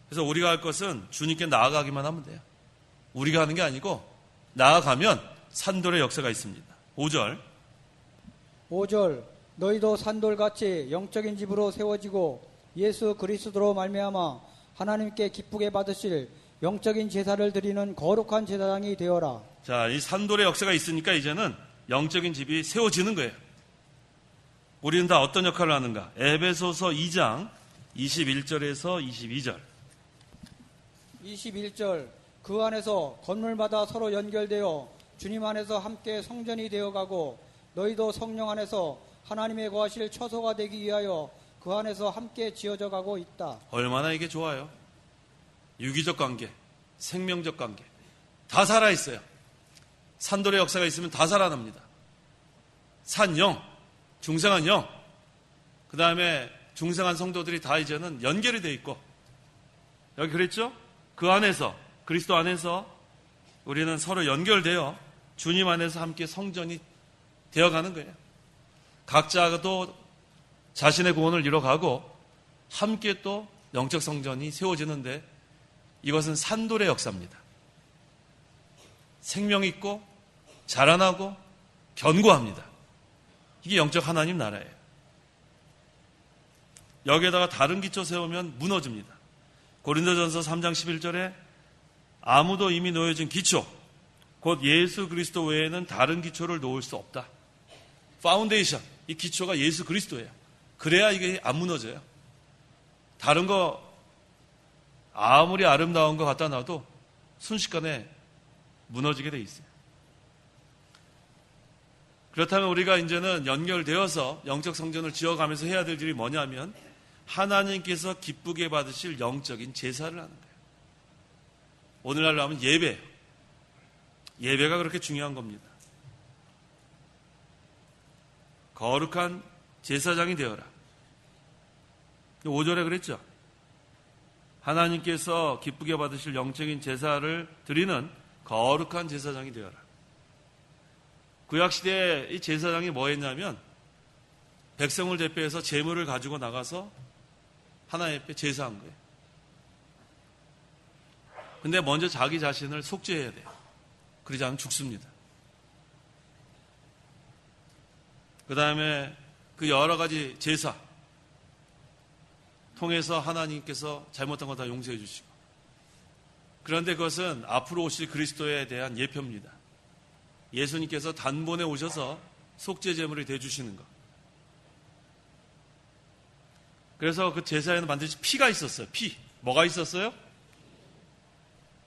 그래서 우리가 할 것은 주님께 나아가기만 하면 돼요. 우리가 하는 게 아니고 나아가면 산돌의 역사가 있습니다. 5절 너희도 산돌같이 영적인 집으로 세워지고 예수 그리스도로 말미암아 하나님께 기쁘게 받으실 영적인 제사를 드리는 거룩한 제사장이 되어라. 자, 이 산돌의 역사가 있으니까 이제는 영적인 집이 세워지는 거예요. 우리는 다 어떤 역할을 하는가? 에베소서 2장 21절에서 22절. 21절 그 안에서 건물마다 서로 연결되어 주님 안에서 함께 성전이 되어가고 너희도 성령 안에서 하나님의 거하실 처소가 되기 위하여 그 안에서 함께 지어져 가고 있다. 얼마나 이게 좋아요. 유기적 관계, 생명적 관계 다 살아있어요. 산돌의 역사가 있으면 다 살아납니다. 산영, 중생한 영, 그 다음에 중생한 성도들이 다 이제는 연결이 돼 있고 여기 그랬죠? 그 안에서 그리스도 안에서 우리는 서로 연결되어 주님 안에서 함께 성전이 되어가는 거예요. 각자도 자신의 구원을 이뤄가고 함께 또 영적 성전이 세워지는데 이것은 산돌의 역사입니다. 생명 있고 자라나고 견고합니다. 이게 영적 하나님 나라예요. 여기에다가 다른 기초 세우면 무너집니다. 고린도전서 3장 11절에 아무도 이미 놓여진 기초 곧 예수 그리스도 외에는 다른 기초를 놓을 수 없다. 파운데이션, 이 기초가 예수 그리스도예요. 그래야 이게 안 무너져요. 다른 거 아무리 아름다운 거 갖다 놔도 순식간에 무너지게 돼 있어요. 그렇다면 우리가 이제는 연결되어서 영적 성전을 지어가면서 해야 될 일이 뭐냐면 하나님께서 기쁘게 받으실 영적인 제사를 하는 거예요. 오늘날로 하면 예배예요. 예배가 그렇게 중요한 겁니다. 거룩한 제사장이 되어라. 5절에 그랬죠. 하나님께서 기쁘게 받으실 영적인 제사를 드리는 거룩한 제사장이 되어라. 구약시대에 이 제사장이 뭐 했냐면 백성을 대표해서 제물을 가지고 나가서 하나님 앞에 제사한 거예요. 근데 먼저 자기 자신을 속죄해야 돼요. 그러지 않으면 죽습니다. 그 다음에 그 여러 가지 제사 통해서 하나님께서 잘못한 거 다 용서해 주시고 그런데 그것은 앞으로 오실 그리스도에 대한 예표입니다. 예수님께서 단번에 오셔서 속죄 제물이 되어주시는 것. 그래서 그 제사에는 반드시 피가 있었어요. 피. 뭐가 있었어요?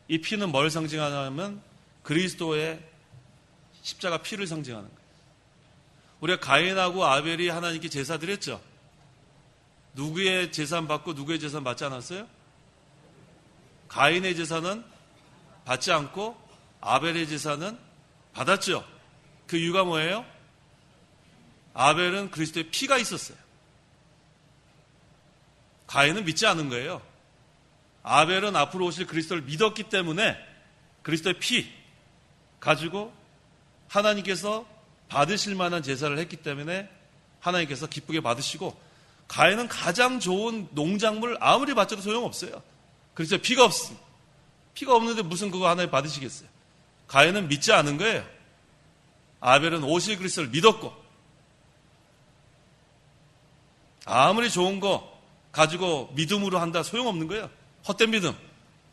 이 피는 뭘 상징하냐면 그리스도의 십자가 피를 상징하는 거예요. 우리가 가인하고 아벨이 하나님께 제사 드렸죠. 누구의 제사는 받고 누구의 제사는 받지 않았어요? 가인의 제사는 받지 않고 아벨의 제사는 받았죠. 그 이유가 뭐예요? 아벨은 그리스도의 피가 있었어요. 가인은 믿지 않은 거예요. 아벨은 앞으로 오실 그리스도를 믿었기 때문에 그리스도의 피 가지고 하나님께서 받으실 만한 제사를 했기 때문에 하나님께서 기쁘게 받으시고, 가인은 가장 좋은 농작물 아무리 바쳐도 소용없어요. 그리스도의 피가 없습니다. 피가 없는데 무슨 그거 하나님 받으시겠어요? 가인은 믿지 않은 거예요. 아벨은 오실 그리스도를 믿었고, 아무리 좋은 거 가지고 믿음으로 한다 소용없는 거예요. 헛된 믿음.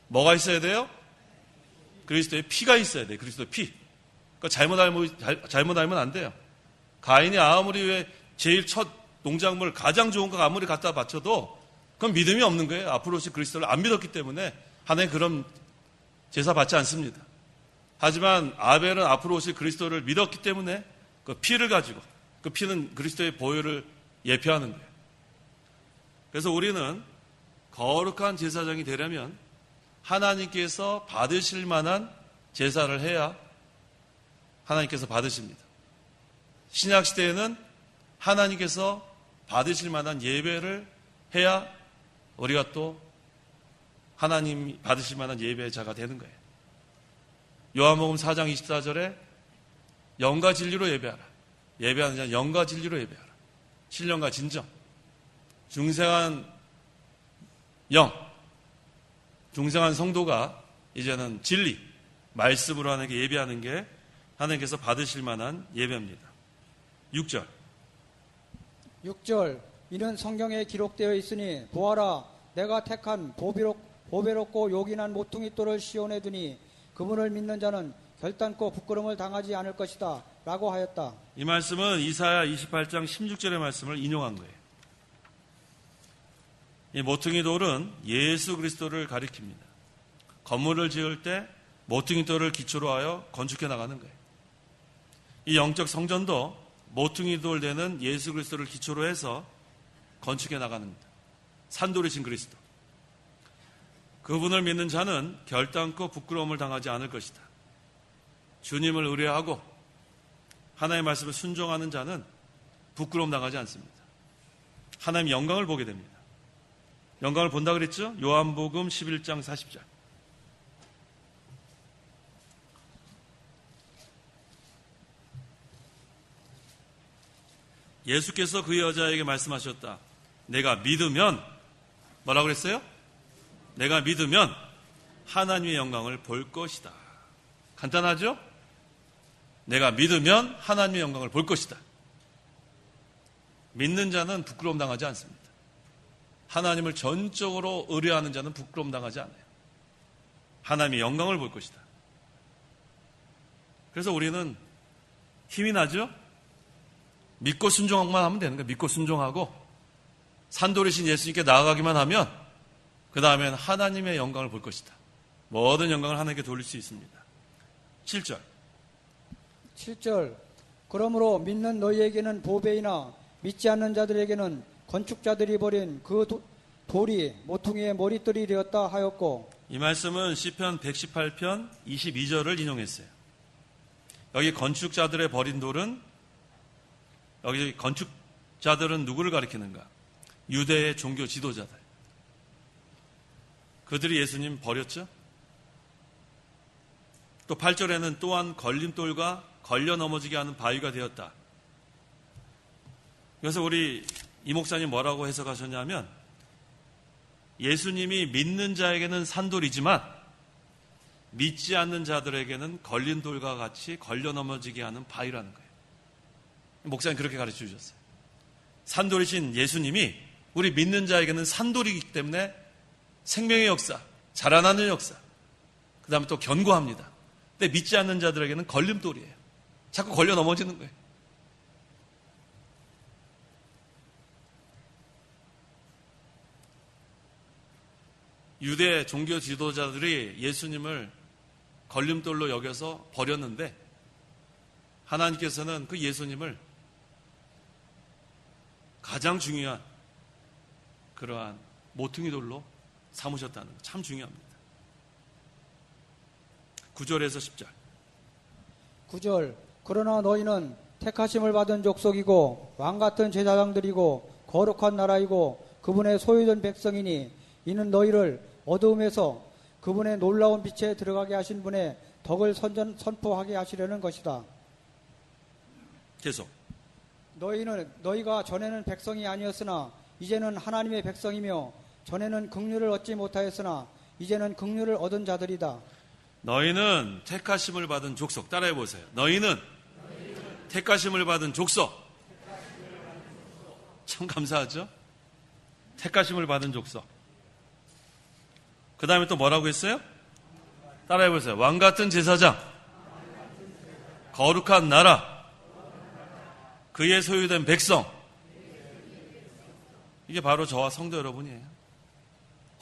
뭐가 있어야 돼요? 그리스도의 피가 있어야 돼요. 그리스도의 피. 그러니까 잘못 알면 안 돼요. 가인이 아무리 왜 제일 첫 농작물 가장 좋은 거 아무리 갖다 바쳐도 그건 믿음이 없는 거예요. 앞으로 오실 그리스도를 안 믿었기 때문에 하나님 그런 제사 받지 않습니다. 하지만 아벨은 앞으로 오실 그리스도를 믿었기 때문에 그 피를 가지고, 그 피는 그리스도의 보혈을 예표하는 거예요. 그래서 우리는 거룩한 제사장이 되려면 하나님께서 받으실 만한 제사를 해야 하나님께서 받으십니다. 신약 시대에는 하나님께서 받으실 만한 예배를 해야 우리가 또 하나님이 받으실 만한 예배자가 되는 거예요. 요한복음 4장 24절에 영과 진리로 예배하라. 예배하는 자는 영과 진리로 예배하라. 신령과 진정. 중생한 영, 중생한 성도가 이제는 진리, 말씀으로 하나님께 예배하는 게 하나님께서 받으실 만한 예배입니다. 6절. 6절 이는 성경에 기록되어 있으니 보아라 내가 택한 보배롭고 요긴한 모퉁이 돌을 시온에 두니 그분을 믿는 자는 결단코 부끄러움을 당하지 않을 것이다 라고 하였다. 이 말씀은 이사야 28장 16절의 말씀을 인용한 거예요. 이 모퉁이 돌은 예수 그리스도를 가리킵니다. 건물을 지을 때 모퉁이 돌을 기초로 하여 건축해 나가는 거예요. 이 영적 성전도 모퉁이 돌 되는 예수 그리스도를 기초로 해서 건축해 나가는 겁니다. 산돌이신 그리스도. 그분을 믿는 자는 결단코 부끄러움을 당하지 않을 것이다. 주님을 의뢰하고 하나님의 말씀을 순종하는 자는 부끄러움 당하지 않습니다. 하나님의 영광을 보게 됩니다. 영광을 본다 그랬죠? 요한복음 11장 40절. 예수께서 그 여자에게 말씀하셨다. 내가 믿으면, 뭐라고 그랬어요? 내가 믿으면 하나님의 영광을 볼 것이다. 간단하죠? 내가 믿으면 하나님의 영광을 볼 것이다. 믿는 자는 부끄러움 당하지 않습니다. 하나님을 전적으로 의뢰하는 자는 부끄러움 당하지 않아요. 하나님의 영광을 볼 것이다. 그래서 우리는 힘이 나죠? 믿고 순종만 하면 되는 거예요. 믿고 순종하고 산돌이신 예수님께 나아가기만 하면 그 다음에는 하나님의 영광을 볼 것이다. 모든 영광을 하나님께 돌릴 수 있습니다. 7절. 7절 그러므로 믿는 너희에게는 보배이나 믿지 않는 자들에게는 건축자들이 버린 그 돌이 모퉁이의 머리털이 되었다 하였고. 이 말씀은 시편 118편 22절을 인용했어요. 여기 건축자들의 버린 돌은, 여기 건축자들은 누구를 가리키는가? 유대의 종교 지도자들. 그들이 예수님 버렸죠? 또 8절에는 또한 걸림돌과 걸려 넘어지게 하는 바위가 되었다. 그래서 우리 이 목사님 뭐라고 해석하셨냐면, 예수님이 믿는 자에게는 산돌이지만 믿지 않는 자들에게는 걸린 돌과 같이 걸려 넘어지게 하는 바위라는 거예요. 목사님 그렇게 가르쳐 주셨어요. 산돌이신 예수님이 우리 믿는 자에게는 산돌이기 때문에 생명의 역사, 자라나는 역사, 그 다음에 또 견고합니다. 근데 믿지 않는 자들에게는 걸림돌이에요. 자꾸 걸려 넘어지는 거예요. 유대 종교 지도자들이 예수님을 걸림돌로 여겨서 버렸는데 하나님께서는 그 예수님을 가장 중요한 그러한 모퉁이 돌로 삼으셨다는 거 참 중요합니다. 9절에서 10절. 9절 그러나 너희는 택하심을 받은 족속이고 왕같은 제사장들이고 거룩한 나라이고 그분의 소유된 백성이니 이는 너희를 어두움에서 그분의 놀라운 빛에 들어가게 하신 분의 덕을 선포하게 하시려는 것이다. 계속. 너희가 전에는 백성이 아니었으나 이제는 하나님의 백성이며 전에는 긍휼을 얻지 못하였으나 이제는 긍휼을 얻은 자들이다. 너희는 택하심을 받은 족속. 따라해 보세요. 너희는 택하심을 받은 족속. 참 감사하죠? 택하심을 받은 족속. 그 다음에 또 뭐라고 했어요? 따라해 보세요. 왕 같은 제사장, 거룩한 나라, 그의 소유된 백성. 이게 바로 저와 성도 여러분이에요.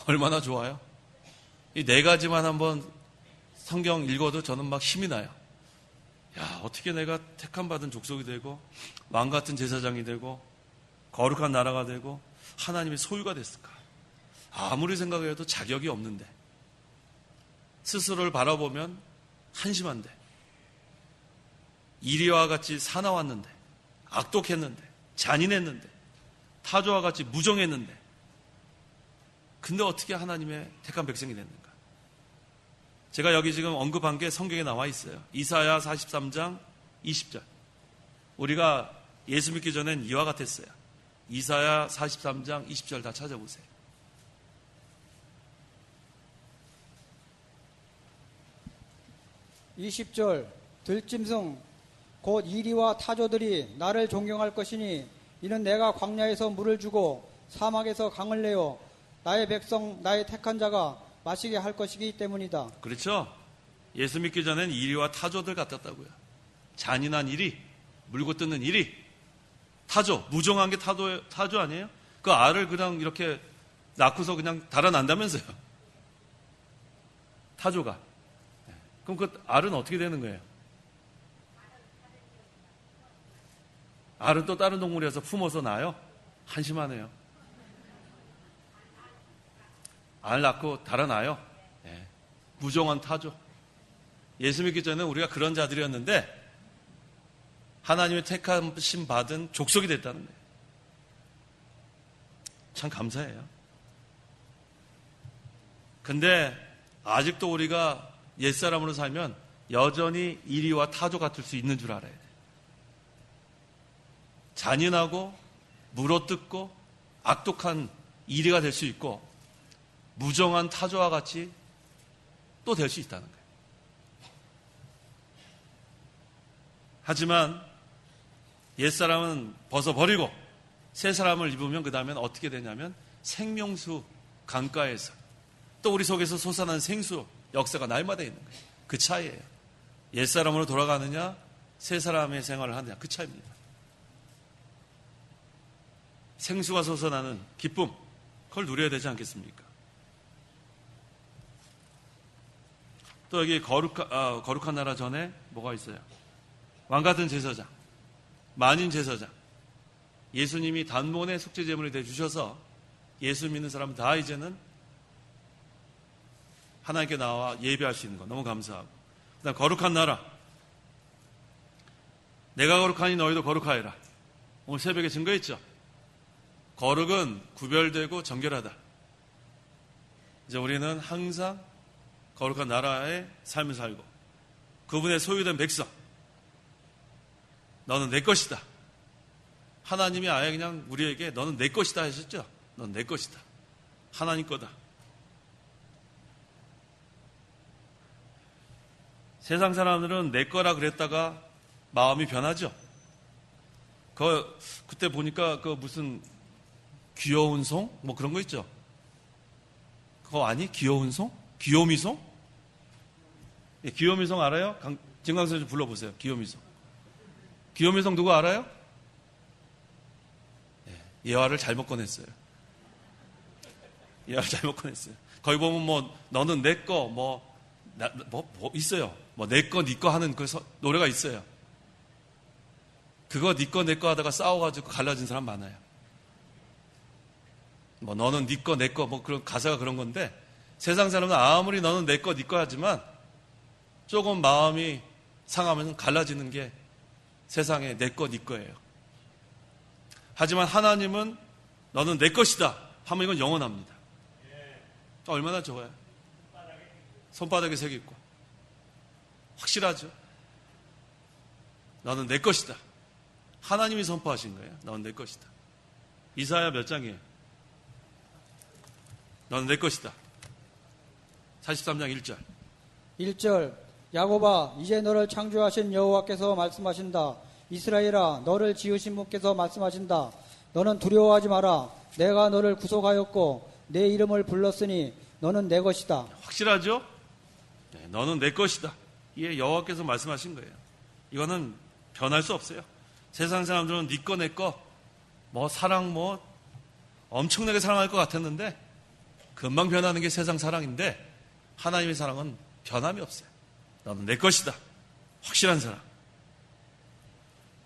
얼마나 좋아요? 이 네 가지만 한번 성경 읽어도 저는 막 힘이 나요. 야, 어떻게 내가 택함 받은 족속이 되고 왕 같은 제사장이 되고 거룩한 나라가 되고 하나님의 소유가 됐을까? 아무리 생각해도 자격이 없는데, 스스로를 바라보면 한심한데, 이리와 같이 사나웠는데, 악독했는데, 잔인했는데, 타조와 같이 무정했는데, 근데 어떻게 하나님의 택한 백성이 됐는가? 제가 여기 지금 언급한 게 성경에 나와 있어요. 이사야 43장 20절. 우리가 예수 믿기 전엔 이와 같았어요. 이사야 43장 20절 다 찾아보세요. (20절) 들짐승 곧 이리와 타조들이 나를 존경할 것이니 이는 내가 광야에서 물을 주고 사막에서 강을 내어 나의 백성 나의 택한 자가 마시게 할 것이기 때문이다. 그렇죠? 예수 믿기 전엔 이리와 타조들 같았다고요. 잔인한 이리, 물고 뜯는 이리, 타조, 무정한 게 타조 아니에요? 그 알을 그냥 이렇게 낳고서 그냥 달아난다면서요. 타조가. 그럼 그 알은 어떻게 되는 거예요? 알은 또 다른 동물에서 품어서 낳아요? 한심하네요. 알 낳고 달아나요? 네. 무정한 타조. 예수 믿기 전에 우리가 그런 자들이었는데 하나님의 택하심 받은 족속이 됐다는 거예요. 참 감사해요. 근데 아직도 우리가 옛사람으로 살면 여전히 이리와 타조 같을 수 있는 줄 알아야 돼요. 잔인하고 물어뜯고 악독한 이리가 될 수 있고 무정한 타조와 같이 또 될 수 있다는 거예요. 하지만 옛사람은 벗어버리고 새사람을 입으면 그 다음엔 어떻게 되냐면 생명수 강가에서 또 우리 속에서 솟아난 생수 역사가 날마다 있는 거예요. 그 차이예요. 옛사람으로 돌아가느냐 새사람의 생활을 하느냐 그 차이입니다. 생수가 솟아나는 기쁨 그걸 누려야 되지 않겠습니까? 또 여기 거룩한 나라 전에 뭐가 있어요? 왕같은 제사장, 만인 제사장. 예수님이 단번에 속죄제물이 되어주셔서 예수 믿는 사람 다 이제는 하나님께 나와 예배할 수 있는 거 너무 감사하고. 그 다음 거룩한 나라. 내가 거룩하니 너희도 거룩하여라. 오늘 새벽에 증거했죠? 거룩은 구별되고 정결하다. 이제 우리는 항상 거룩한 나라의 삶을 살고 그분의 소유된 백성 너는 내 것이다. 하나님이 아예 그냥 우리에게 너는 내 것이다 하셨죠? 넌 내 것이다. 하나님 거다. 세상 사람들은 내 거라 그랬다가 마음이 변하죠. 그때 보니까 그 무슨 귀여운 송? 뭐 그런 거 있죠. 그거 아니? 귀여운 송? 귀요미송? 예, 귀요미송 알아요? 진강선 좀 불러보세요. 귀요미송. 귀요미송 누구 알아요? 예, 예화를 잘못 꺼냈어요. 예화를 잘못 꺼냈어요. 거기 보면 뭐 너는 내 거 뭐 있어요. 뭐 내 거 네 거 하는 그 노래가 있어요. 그거 네 거 내 거 하다가 싸워가지고 갈라진 사람 많아요. 뭐 너는 네 거 내 거 뭐 그런 가사가 그런 건데 세상 사람은 아무리 너는 내 거 네 거 하지만 조금 마음이 상하면 갈라지는 게 세상에 내 거 네 거예요. 하지만 하나님은 너는 내 것이다. 하면 이건 영원합니다. 얼마나 좋아요. 손바닥에 색 있고 확실하죠. 너는 내 것이다. 하나님이 선포하신 거예요. 너는 내 것이다. 이사야 몇 장이에요? 너는 내 것이다. 43장 1절. 1절 야곱아 이제 너를 창조하신 여호와께서 말씀하신다. 이스라엘아 너를 지으신 분께서 말씀하신다. 너는 두려워하지 마라. 내가 너를 구속하였고 내 이름을 불렀으니 너는 내 것이다. 확실하죠? 네, 너는 내 것이다. 이게 여호와께서 말씀하신 거예요. 이거는 변할 수 없어요. 세상 사람들은 네 거 내 거 뭐 사랑 뭐 엄청나게 사랑할 것 같았는데 금방 변하는 게 세상 사랑인데 하나님의 사랑은 변함이 없어요. 너는 내 것이다. 확실한 사랑.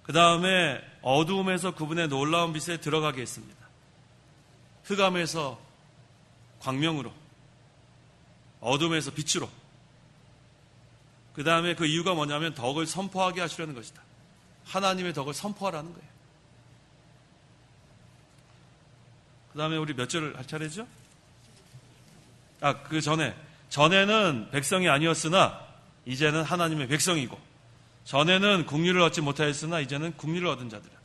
그 다음에 어두움에서 그분의 놀라운 빛에 들어가게 했습니다. 흑암에서 광명으로, 어둠에서 빛으로. 그 다음에 그 이유가 뭐냐면 덕을 선포하게 하시려는 것이다. 하나님의 덕을 선포하라는 거예요. 그 다음에 우리 몇 절을 할 차례죠? 전에는 백성이 아니었으나 이제는 하나님의 백성이고, 전에는 국류를 얻지 못하였으나 이제는 국류를 얻은 자들이야.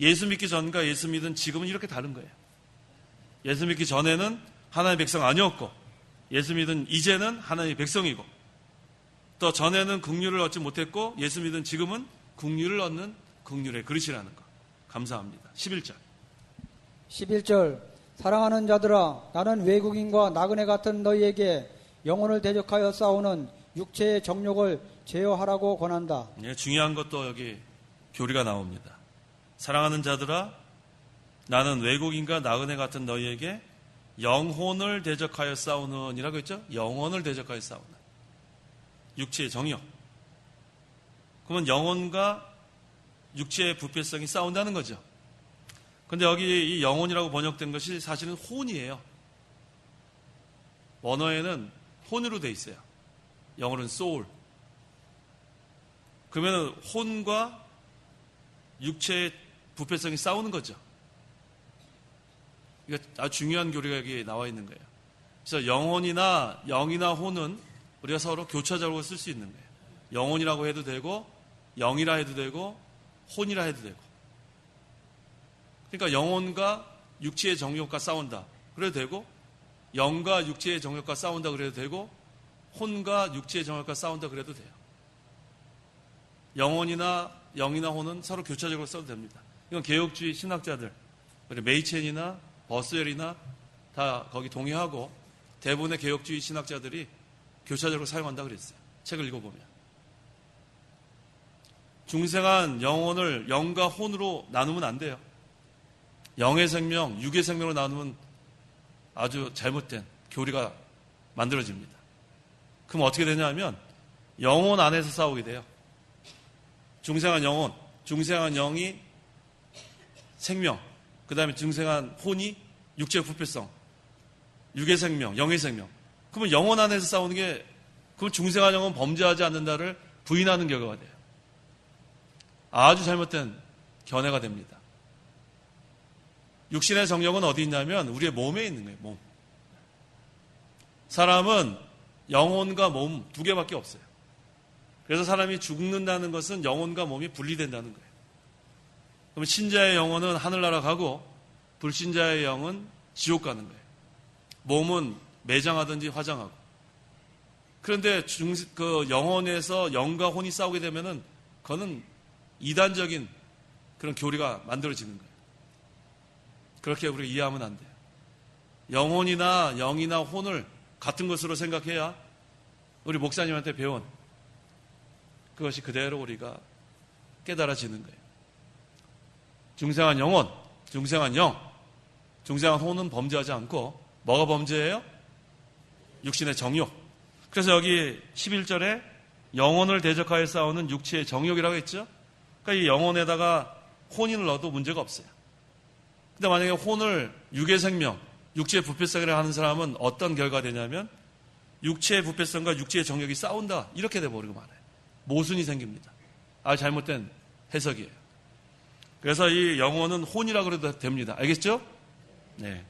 예수 믿기 전과 예수 믿은 지금은 이렇게 다른 거예요. 예수 믿기 전에는 하나님의 백성 아니었고, 예수 믿은 이제는 하나님의 백성이고, 또 전에는 국류를 얻지 못했고, 예수 믿은 지금은 국류를 얻는 국류의 그릇이라는 거. 감사합니다. 11절. 11절 사랑하는 자들아 나는 외국인과 나그네 같은 너희에게 영혼을 대적하여 싸우는 육체의 정욕을 제어하라고 권한다. 네, 중요한 것도 여기 교리가 나옵니다. 사랑하는 자들아 나는 외국인과 나그네 같은 너희에게 영혼을 대적하여 싸우는 이라고 했죠? 영혼을 대적하여 싸우는 육체의 정욕. 그러면 영혼과 육체의 부패성이 싸운다는 거죠. 근데 여기 이 영혼이라고 번역된 것이 사실은 혼이에요. 원어에는 혼으로 돼 있어요. 영어로는 soul. 그러면 혼과 육체의 부패성이 싸우는 거죠. 이거 아주 중요한 교리가 여기 나와 있는 거예요. 그래서 영혼이나 영이나 혼은 우리가 서로 교차적으로 쓸 수 있는 거예요. 영혼이라고 해도 되고 영이라 해도 되고 혼이라 해도 되고. 그러니까 영혼과 육체의 정욕과 싸운다 그래도 되고, 영과 육체의 정욕과 싸운다 그래도 되고, 혼과 육체의 정욕과 싸운다 그래도 돼요. 영혼이나 영이나 혼은 서로 교차적으로 써도 됩니다. 이건 개혁주의 신학자들, 메이첸이나 버스웰이나 다 거기 동의하고 대부분의 개혁주의 신학자들이 교차적으로 사용한다 그랬어요. 책을 읽어보면. 중생한 영혼을 영과 혼으로 나누면 안 돼요. 영의 생명, 육의 생명으로 나누면 아주 잘못된 교리가 만들어집니다. 그럼 어떻게 되냐면 영혼 안에서 싸우게 돼요. 중생한 영혼, 중생한 영이 생명, 그 다음에 중생한 혼이 육체의 부패성, 육의 생명, 영의 생명. 그러면 영혼 안에서 싸우는 게, 그럼 중생한 영혼 범죄하지 않는다를 부인하는 결과가 돼요. 아주 잘못된 견해가 됩니다. 육신의 정욕은 어디 있냐면 우리의 몸에 있는 거예요. 몸. 사람은 영혼과 몸 두 개밖에 없어요. 그래서 사람이 죽는다는 것은 영혼과 몸이 분리된다는 거예요. 그럼 신자의 영혼은 하늘나라 가고 불신자의 영은 지옥 가는 거예요. 몸은 매장하든지 화장하고. 그런데 그 영혼에서 영과 혼이 싸우게 되면은 그거는 이단적인 그런 교리가 만들어지는 거예요. 그렇게 우리가 이해하면 안 돼요. 영혼이나 영이나 혼을 같은 것으로 생각해야 우리 목사님한테 배운 그것이 그대로 우리가 깨달아지는 거예요. 중생한 영혼, 중생한 영, 중생한 혼은 범죄하지 않고 뭐가 범죄예요? 육신의 정욕. 그래서 여기 11절에 영혼을 대적하여 싸우는 육체의 정욕이라고 했죠. 그러니까 이 영혼에다가 혼인을 넣어도 문제가 없어요. 근데 만약에 혼을 육의 생명, 육체의 부패성이라 하는 사람은 어떤 결과가 되냐면 육체의 부패성과 육체의 정욕이 싸운다 이렇게 돼버리고 말아요. 모순이 생깁니다. 아주 잘못된 해석이에요. 그래서 이 영혼은 혼이라고 해도 됩니다. 알겠죠? 네.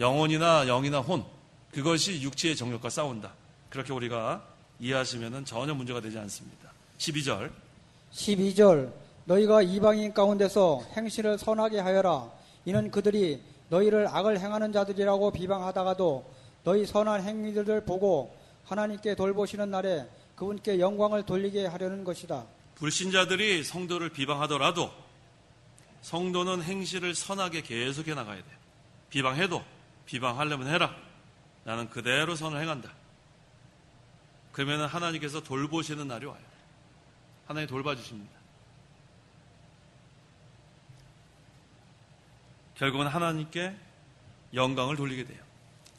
영혼이나 영이나 혼, 그것이 육체의 정욕과 싸운다. 그렇게 우리가 이해하시면 전혀 문제가 되지 않습니다. 12절. 12절 너희가 이방인 가운데서 행실을 선하게 하여라. 이는 그들이 너희를 악을 행하는 자들이라고 비방하다가도 너희 선한 행위들을 보고 하나님께 돌보시는 날에 그분께 영광을 돌리게 하려는 것이다. 불신자들이 성도를 비방하더라도 성도는 행실을 선하게 계속해 나가야 돼요. 비방해도 비방하려면 해라. 나는 그대로 선을 행한다. 그러면 하나님께서 돌보시는 날이 와요. 하나님 돌봐주십니다. 결국은 하나님께 영광을 돌리게 돼요.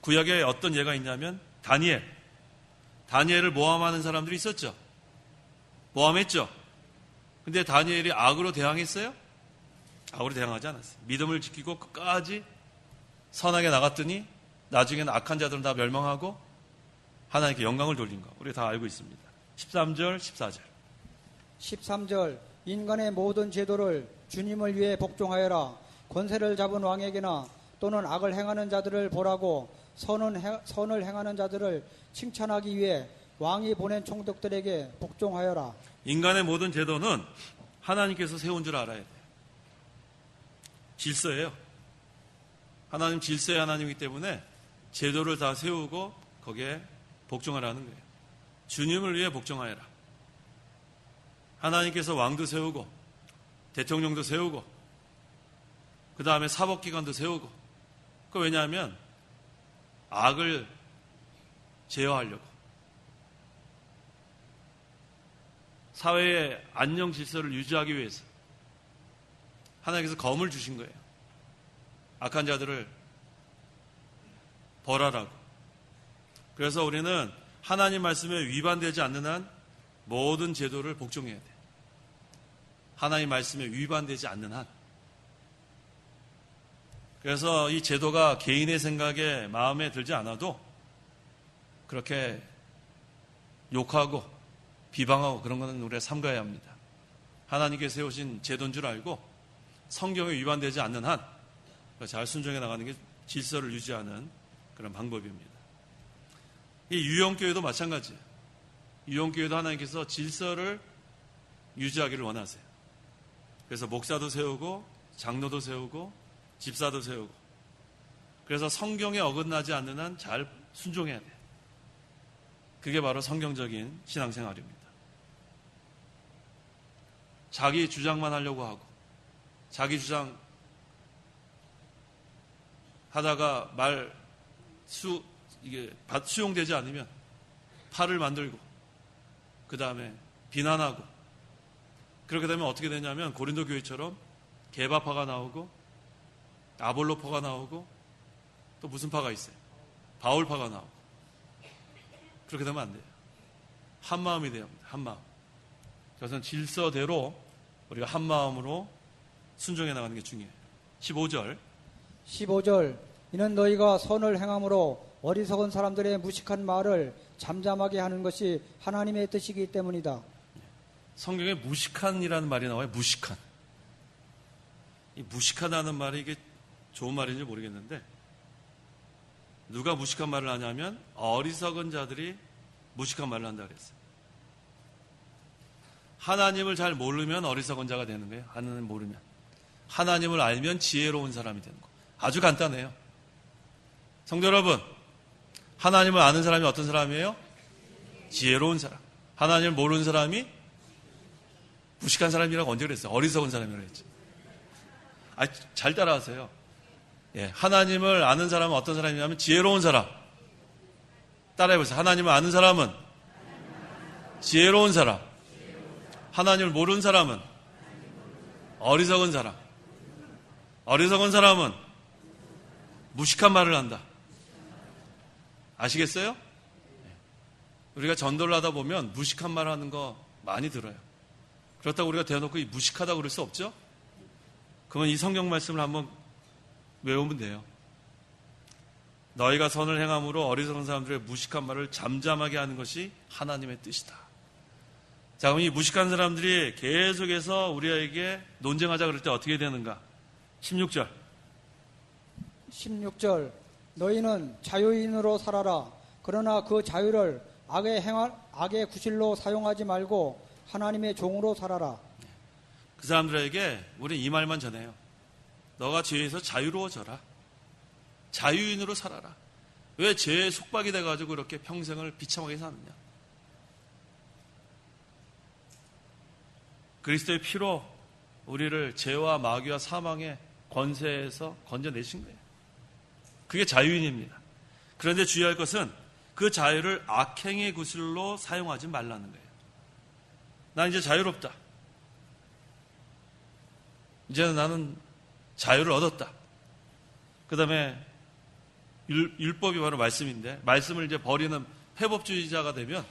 구약에 어떤 예가 있냐면 다니엘을 모함하는 사람들이 있었죠. 모함했죠. 근데 다니엘이 악으로 대항했어요? 악으로 대항하지 않았어요. 믿음을 지키고 끝까지 선하게 나갔더니 나중에는 악한 자들은 다 멸망하고 하나님께 영광을 돌린 거 우리 다 알고 있습니다. 13절, 14절. 13절 인간의 모든 제도를 주님을 위해 복종하여라. 권세를 잡은 왕에게나 또는 악을 행하는 자들을 보라고 선을 행하는 자들을 칭찬하기 위해 왕이 보낸 총독들에게 복종하여라. 인간의 모든 제도는 하나님께서 세운 줄 알아야 돼요. 질서예요. 하나님 질서의 하나님이기 때문에 제도를 다 세우고 거기에 복종하라는 거예요. 주님을 위해 복종하여라. 하나님께서 왕도 세우고 대통령도 세우고 그 다음에 사법기관도 세우고 그 왜냐하면 악을 제어하려고 사회의 안녕 질서를 유지하기 위해서 하나님께서 검을 주신 거예요. 악한 자들을 벌하라고. 그래서 우리는 하나님 말씀에 위반되지 않는 한 모든 제도를 복종해야 돼요. 하나님 말씀에 위반되지 않는 한. 그래서 이 제도가 개인의 생각에 마음에 들지 않아도 그렇게 욕하고 비방하고 그런 것은 우리가 삼가야 합니다. 하나님께 세우신 제도인 줄 알고 성경에 위반되지 않는 한 잘 순종해 나가는 게 질서를 유지하는 그런 방법입니다. 이 유형교회도 마찬가지예요. 유형교회도 하나님께서 질서를 유지하기를 원하세요. 그래서 목사도 세우고 장로도 세우고 집사도 세우고 그래서 성경에 어긋나지 않는 한 잘 순종해야 돼요. 그게 바로 성경적인 신앙생활입니다. 자기 주장만 하려고 하고 자기 주장 하다가 이게 수용되지 않으면 팔을 만들고 그 다음에 비난하고 그렇게 되면 어떻게 되냐면 고린도 교회처럼 개바파가 나오고 아볼로파가 나오고 또 무슨 파가 있어요? 바울파가 나오고 그렇게 되면 안 돼요. 한 마음이 돼야 합니다. 한 마음. 그래서 질서대로 우리가 한 마음으로 순종해 나가는 게 중요해요. 15절 15절 이는 너희가 선을 행함으로 어리석은 사람들의 무식한 말을 잠잠하게 하는 것이 하나님의 뜻이기 때문이다. 성경에 무식한이라는 말이 나와요. 무식한. 이 무식하다는 말이 이게 좋은 말인지 모르겠는데 누가 무식한 말을 하냐면 어리석은 자들이 무식한 말을 한다 그랬어요. 하나님을 잘 모르면 어리석은 자가 되는 거예요. 하나님을 모르면. 하나님을 알면 지혜로운 사람이 되는 거예요. 아주 간단해요. 성도 여러분, 하나님을 아는 사람이 어떤 사람이에요? 지혜로운 사람. 하나님을 모르는 사람이 무식한 사람이라고 언제 그랬어요? 어리석은 사람이라고 했지. 잘 따라하세요. 예, 하나님을 아는 사람은 어떤 사람이냐면 지혜로운 사람. 따라해보세요. 하나님을 아는 사람은 지혜로운 사람. 하나님을 모르는 사람은 어리석은 사람. 어리석은 사람은 무식한 말을 한다. 아시겠어요? 우리가 전도를 하다 보면 무식한 말 하는 거 많이 들어요. 그렇다고 우리가 대놓고 무식하다고 그럴 수 없죠? 그러면 이 성경 말씀을 한번 외우면 돼요. 너희가 선을 행함으로 어리석은 사람들의 무식한 말을 잠잠하게 하는 것이 하나님의 뜻이다. 자, 그럼 이 무식한 사람들이 계속해서 우리에게 논쟁하자 그럴 때 어떻게 되는가? 16절. 16절 너희는 자유인으로 살아라. 그러나 그 자유를 악의 구실로 사용하지 말고 하나님의 종으로 살아라. 그 사람들에게 우리 이 말만 전해요. 너가 죄에서 자유로워져라. 자유인으로 살아라. 왜 죄에 속박이 돼가지고 그렇게 평생을 비참하게 사느냐. 그리스도의 피로 우리를 죄와 마귀와 사망의 권세에서 건져내신 거예요. 그게 자유인입니다. 그런데 주의할 것은 그 자유를 악행의 구실로 사용하지 말라는 거예요. 난 이제 자유롭다. 이제는 나는 자유를 얻었다. 그 다음에 율법이 바로 말씀인데 말씀을 이제 버리는 폐법주의자가 되면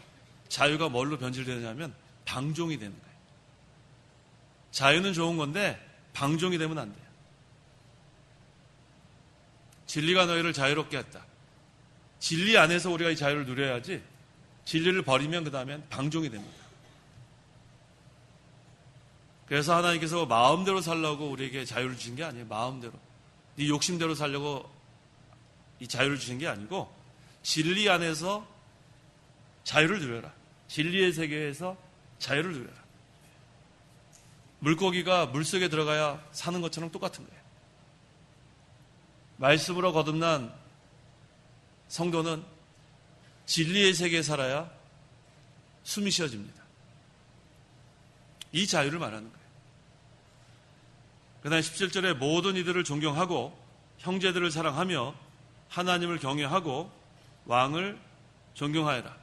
자유가 뭘로 변질되느냐면 방종이 되는 거예요. 자유는 좋은 건데 방종이 되면 안 돼요. 진리가 너희를 자유롭게 했다. 진리 안에서 우리가 이 자유를 누려야지 진리를 버리면 그 다음엔 방종이 됩니다. 그래서 하나님께서 마음대로 살라고 우리에게 자유를 주신 게 아니에요. 마음대로. 네 욕심대로 살려고 이 자유를 주신 게 아니고 진리 안에서 자유를 누려라. 진리의 세계에서 자유를 누려라. 물고기가 물속에 들어가야 사는 것처럼 똑같은 거예요. 말씀으로 거듭난 성도는 진리의 세계에 살아야 숨이 쉬어집니다. 이 자유를 말하는 거예요. 그다음 17절에 모든 이들을 존경하고 형제들을 사랑하며 하나님을 경외하고 왕을 존경하여라.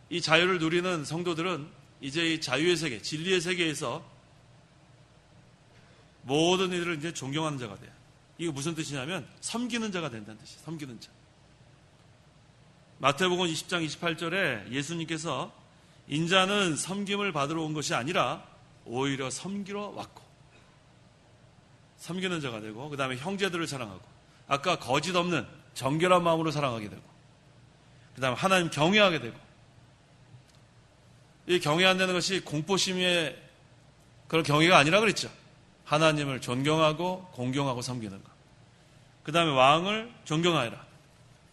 이 자유를 누리는 성도들은 이제 이 자유의 세계, 진리의 세계에서 모든 이들을 이제 존경하는 자가 돼요. 이게 무슨 뜻이냐면 섬기는 자가 된다는 뜻이에요. 섬기는 자. 마태복음 20장 28절에 예수님께서 인자는 섬김을 받으러 온 것이 아니라 오히려 섬기러 왔고 섬기는 자가 되고 그 다음에 형제들을 사랑하고 아까 거짓 없는 정결한 마음으로 사랑하게 되고 그 다음에 하나님 경외하게 되고 이 경외한다는 것이 공포심의 그런 경외가 아니라 그랬죠. 하나님을 존경하고 공경하고 섬기는 것. 그 다음에 왕을 존경하여라.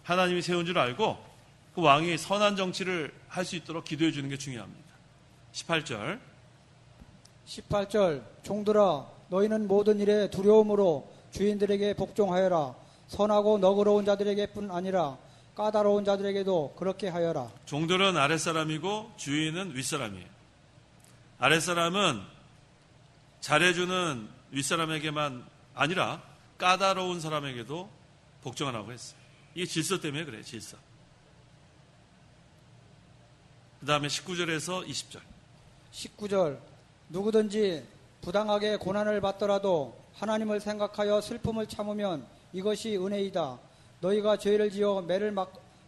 하나님이 세운 줄 알고 그 왕이 선한 정치를 할 수 있도록 기도해 주는 게 중요합니다. 18절 종들아 너희는 모든 일에 두려움으로 주인들에게 복종하여라. 선하고 너그러운 자들에게뿐 아니라 까다로운 자들에게도 그렇게 하여라. 종들은 아랫사람이고 주인은 윗사람이에요. 아랫사람은 잘해주는 윗사람에게만 아니라 까다로운 사람에게도 복종하라고 했어요. 이게 질서 때문에 그래요. 질서. 그 다음에 19절에서 20절 19절 누구든지 부당하게 고난을 받더라도 하나님을 생각하여 슬픔을 참으면 이것이 은혜이다. 너희가 죄를 지어 매를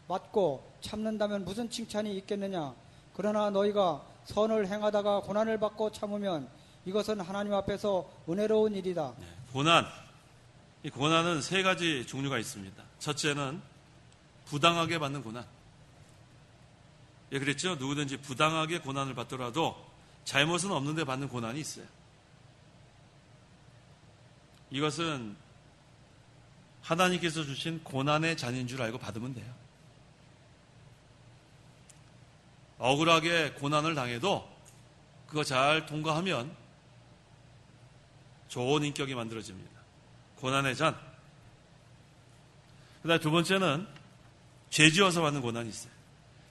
맞고 참는다면 무슨 칭찬이 있겠느냐. 그러나 너희가 선을 행하다가 고난을 받고 참으면 이것은 하나님 앞에서 은혜로운 일이다. 고난. 이 고난은 세 가지 종류가 있습니다. 첫째는 부당하게 받는 고난. 예, 그랬죠? 누구든지 부당하게 고난을 받더라도 잘못은 없는데 받는 고난이 있어요. 이것은 하나님께서 주신 고난의 잔인 줄 알고 받으면 돼요. 억울하게 고난을 당해도 그거 잘 통과하면 좋은 인격이 만들어집니다. 고난의 잔. 그 다음에 두 번째는 죄 지어서 받는 고난이 있어요.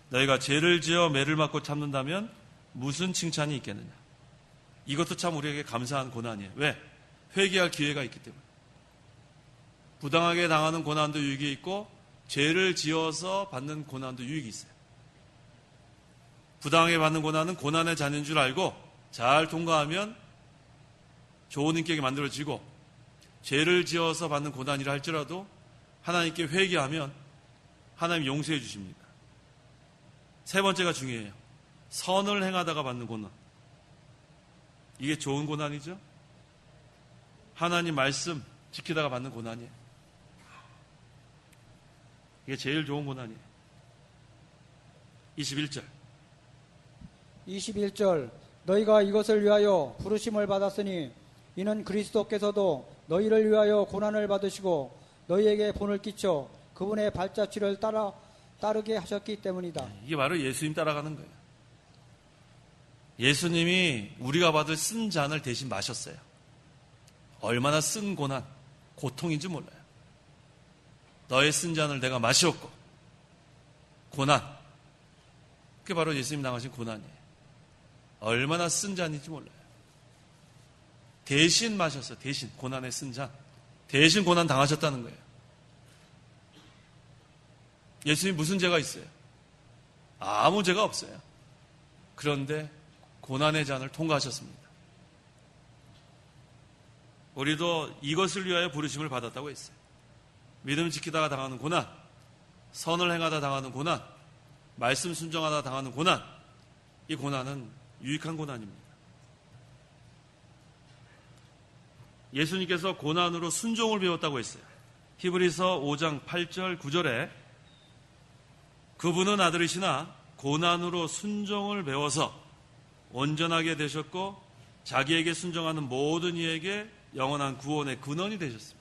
너희가 죄를 지어 매를 맞고 참는다면 무슨 칭찬이 있겠느냐. 이것도 참 우리에게 감사한 고난이에요. 왜? 회개할 기회가 있기 때문에. 부당하게 당하는 고난도 유익이 있고 죄를 지어서 받는 고난도 유익이 있어요. 부당하게 받는 고난은 고난의 잔인 줄 알고 잘 통과하면 좋은 인격이 만들어지고 죄를 지어서 받는 고난이라 할지라도 하나님께 회개하면 하나님 용서해 주십니다. 세 번째가 중요해요. 선을 행하다가 받는 고난. 이게 좋은 고난이죠? 하나님 말씀 지키다가 받는 고난이에요. 이게 제일 좋은 고난이에요. 21절 너희가 이것을 위하여 부르심을 받았으니 이는 그리스도께서도 너희를 위하여 고난을 받으시고 너희에게 본을 끼쳐 그분의 발자취를 따르게 하셨기 때문이다. 이게 바로 예수님 따라가는 거예요. 예수님이 우리가 받을 쓴 잔을 대신 마셨어요. 얼마나 쓴 고난, 고통인지 몰라요. 너의 쓴 잔을 내가 마셨고, 고난, 그게 바로 예수님 당하신 고난이에요. 얼마나 쓴 잔인지 몰라요. 대신 마셨어요. 대신 고난의 쓴 잔, 대신 고난 당하셨다는 거예요. 예수님 무슨 죄가 있어요? 아무 죄가 없어요. 그런데 고난의 잔을 통과하셨습니다. 우리도 이것을 위하여 부르심을 받았다고 했어요. 믿음 지키다가 당하는 고난, 선을 행하다 당하는 고난, 말씀 순종하다 당하는 고난, 이 고난은 유익한 고난입니다. 예수님께서 고난으로 순종을 배웠다고 했어요. 히브리서 5장 8절 9절에 그분은 아들이시나 고난으로 순종을 배워서 온전하게 되셨고 자기에게 순종하는 모든 이에게 영원한 구원의 근원이 되셨습니다.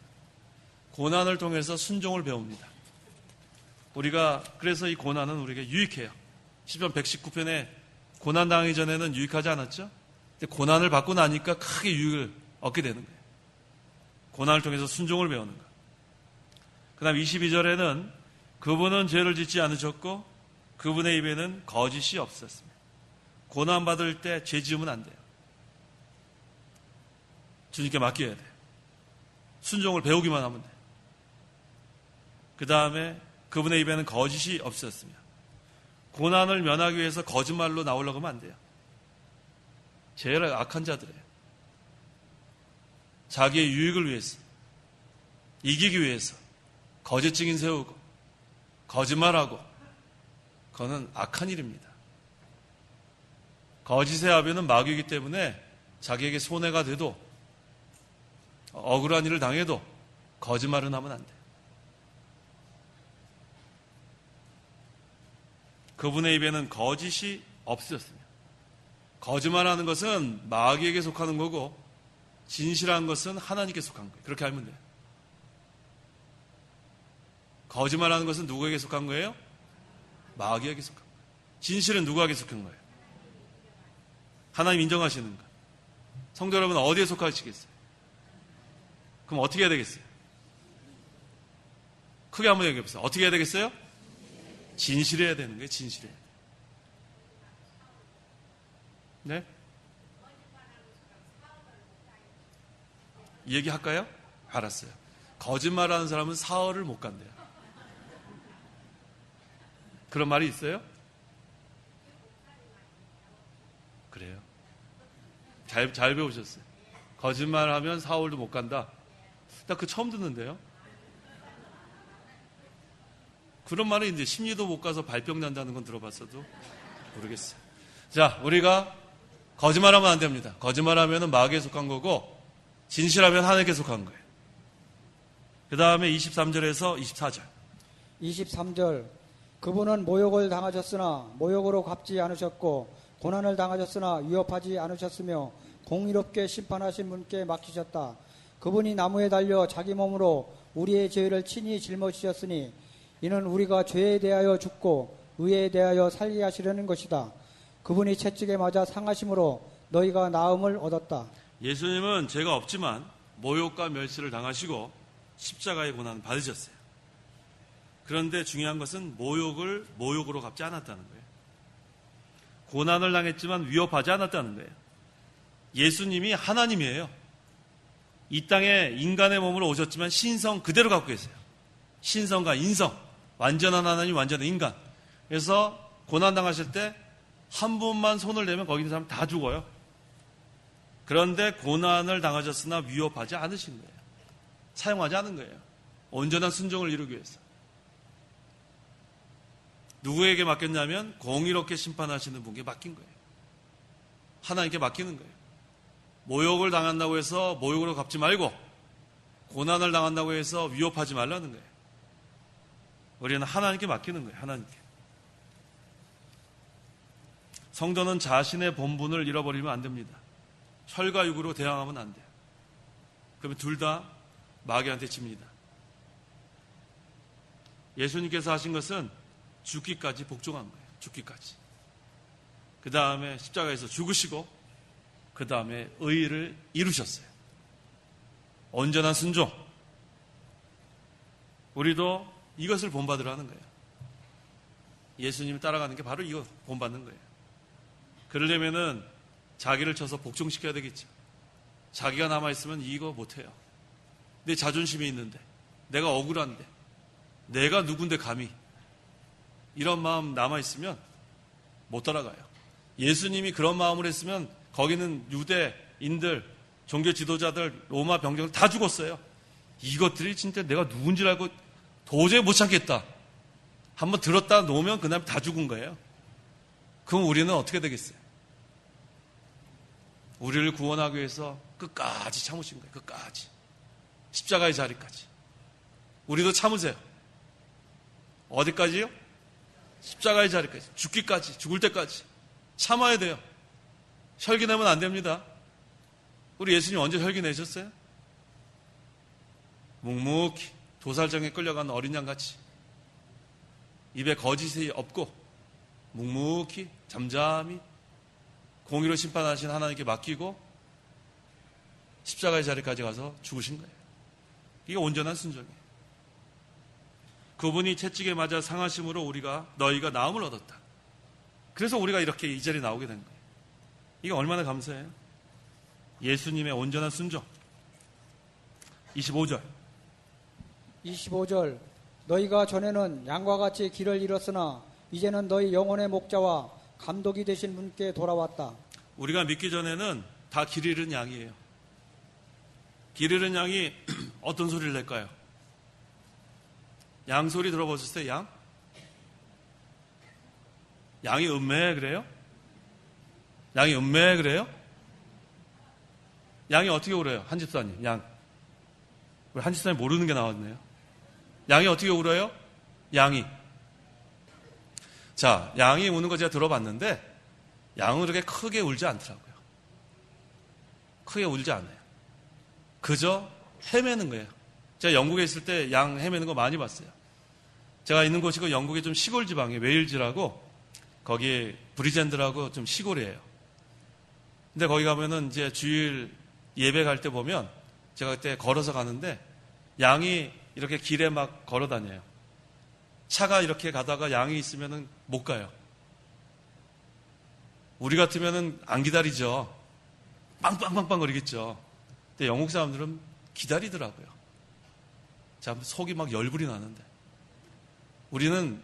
고난을 통해서 순종을 배웁니다. 우리가 그래서 이 고난은 우리에게 유익해요. 시편 119편에 고난 당하기 전에는 유익하지 않았죠? 근데 고난을 받고 나니까 크게 유익을 얻게 되는 거예요. 고난을 통해서 순종을 배우는 것. 그 다음 22절에는 그분은 죄를 짓지 않으셨고 그분의 입에는 거짓이 없었습니다. 고난받을 때 죄 지으면 안 돼요. 주님께 맡겨야 돼요. 순종을 배우기만 하면 돼요. 그 다음에 그분의 입에는 거짓이 없었습니다. 고난을 면하기 위해서 거짓말로 나오려고 하면 안 돼요. 제일 악한 자들이에요. 자기의 유익을 위해서, 이기기 위해서 거짓 증인 세우고 거짓말하고, 그거는 악한 일입니다. 거짓의 아비는 마귀이기 때문에 자기에게 손해가 돼도 억울한 일을 당해도 거짓말은 하면 안 돼요. 그분의 입에는 거짓이 없으셨습니다. 거짓말하는 것은 마귀에게 속하는 거고 진실한 것은 하나님께 속한 거예요. 그렇게 알면 돼요. 거짓말하는 것은 누구에게 속한 거예요? 마귀에게 속한 거예요. 진실은 누구에게 속한 거예요? 하나님 인정하시는 거. 성도 여러분 어디에 속하시겠어요? 그럼 어떻게 해야 되겠어요? 크게 한번 얘기해 보세요. 어떻게 해야 되겠어요? 진실해야 되는 거예요. 진실해야 돼요. 네? 이 얘기 할까요? 알았어요. 거짓말하는 사람은 사흘을 못 간대요. 그런 말이 있어요? 그래요. 잘 배우셨어요. 거짓말하면 사흘도 못 간다. 나 그거 처음 듣는데요. 그런 말은 이제 심리도 못 가서 발병 난다는 건 들어봤어도 모르겠어요. 자, 우리가 거짓말하면 안 됩니다. 거짓말하면 마귀에 속한 거고 진실하면 하나님께 속한 거예요. 그 다음에 23절에서 24절. 23절 그분은 모욕을 당하셨으나 모욕으로 갚지 않으셨고 고난을 당하셨으나 위협하지 않으셨으며 공의롭게 심판하신 분께 맡기셨다. 그분이 나무에 달려 자기 몸으로 우리의 죄를 친히 짊어지셨으니 이는 우리가 죄에 대하여 죽고 의에 대하여 살게 하시려는 것이다. 그분이 채찍에 맞아 상하심으로 너희가 나음을 얻었다. 예수님은 죄가 없지만 모욕과 멸시를 당하시고 십자가의 고난을 받으셨어요. 그런데 중요한 것은 모욕을 모욕으로 갚지 않았다는 거예요. 고난을 당했지만 위협하지 않았다는 거예요. 예수님이 하나님이에요. 이 땅에 인간의 몸으로 오셨지만 신성 그대로 갖고 계세요. 신성과 인성, 완전한 하나님, 완전한 인간. 그래서 고난 당하실 때 한 분만 손을 내면 거기 있는 사람 다 죽어요. 그런데 고난을 당하셨으나 위협하지 않으신 거예요. 사용하지 않은 거예요. 온전한 순종을 이루기 위해서. 누구에게 맡겼냐면 공의롭게 심판하시는 분께 맡긴 거예요. 하나님께 맡기는 거예요. 모욕을 당한다고 해서 모욕으로 갚지 말고 고난을 당한다고 해서 위협하지 말라는 거예요. 우리는 하나님께 맡기는 거예요. 하나님께. 성도는 자신의 본분을 잃어버리면 안 됩니다. 혈과 육으로 대항하면 안 돼요. 그러면 둘 다 마귀한테 집니다. 예수님께서 하신 것은 죽기까지 복종한 거예요. 죽기까지. 그 다음에 십자가에서 죽으시고 그 다음에 의를 이루셨어요. 온전한 순종. 우리도 이것을 본받으라는 거예요. 예수님이 따라가는 게 바로 이거 본받는 거예요. 그러려면은 자기를 쳐서 복종시켜야 되겠죠. 자기가 남아있으면 이거 못해요. 내 자존심이 있는데, 내가 억울한데, 내가 누군데 감히 이런 마음 남아있으면 못 따라가요. 예수님이 그런 마음을 했으면 거기는 유대인들, 종교 지도자들, 로마 병정들 다 죽었어요. 이것들이 진짜 내가 누군지 알고 도저히 못 참겠다. 한번 들었다 놓으면 그다음에 다 죽은 거예요. 그럼 우리는 어떻게 되겠어요? 우리를 구원하기 위해서 끝까지 참으신 거예요. 끝까지. 십자가의 자리까지. 우리도 참으세요. 어디까지요? 십자가의 자리까지. 죽기까지. 죽을 때까지. 참아야 돼요. 혈기 내면 안 됩니다. 우리 예수님 언제 혈기 내셨어요? 묵묵히 도살장에 끌려간 어린 양같이 입에 거짓이 없고 묵묵히 잠잠히 공의로 심판하신 하나님께 맡기고 십자가의 자리까지 가서 죽으신 거예요. 이게 온전한 순종이에요. 그분이 채찍에 맞아 상하심으로 너희가 나음을 얻었다. 그래서 우리가 이렇게 이 자리에 나오게 된 거예요. 이게 얼마나 감사해요. 예수님의 온전한 순종. 25절. 너희가 전에는 양과 같이 길을 잃었으나 이제는 너희 영혼의 목자와 감독이 되신 분께 돌아왔다. 우리가 믿기 전에는 다 길 잃은 양이에요. 길 잃은 양이 어떤 소리를 낼까요? 양 소리 들어보셨어요? 양? 양이 음매 그래요? 양이 음매 그래요? 양이 어떻게 울어요? 한집사님, 양. 우리 한집사님 모르는 게 나왔네요. 양이 어떻게 울어요? 양이. 자, 양이 우는 거 제가 들어봤는데 양은 그렇게 크게 울지 않더라고요. 크게 울지 않아요. 그저 헤매는 거예요. 제가 영국에 있을 때 양 헤매는 거 많이 봤어요. 제가 있는 곳이 그 영국의 좀 시골 지방에 웨일즈라고 거기 브리젠드라고 좀 시골이에요. 근데 거기 가면은 이제 주일 예배 갈 때 보면 제가 그때 걸어서 가는데 양이 이렇게 길에 막 걸어 다녀요. 차가 이렇게 가다가 양이 있으면은 못 가요. 우리 같으면은 안 기다리죠. 빵빵빵빵 거리겠죠. 근데 영국 사람들은 기다리더라고요. 참 속이 막 열불이 나는데 우리는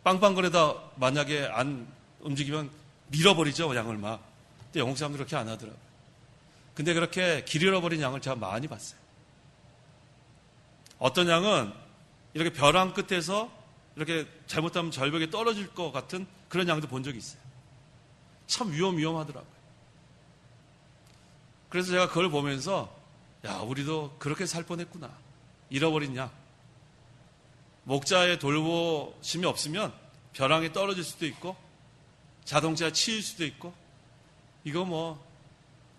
빵빵거리다 만약에 안 움직이면 밀어버리죠, 양을 막. 근데 영국 사람들은 그렇게 안 하더라고요. 근데 그렇게 길 잃어버린 양을 제가 많이 봤어요. 어떤 양은 이렇게 벼랑 끝에서 이렇게 잘못하면 절벽에 떨어질 것 같은 그런 양도 본 적이 있어요. 참 위험하더라고요. 그래서 제가 그걸 보면서 야, 우리도 그렇게 살 뻔했구나. 잃어버린 양. 목자의 돌보심이 없으면 벼랑에 떨어질 수도 있고 자동차에 치일 수도 있고 이거 뭐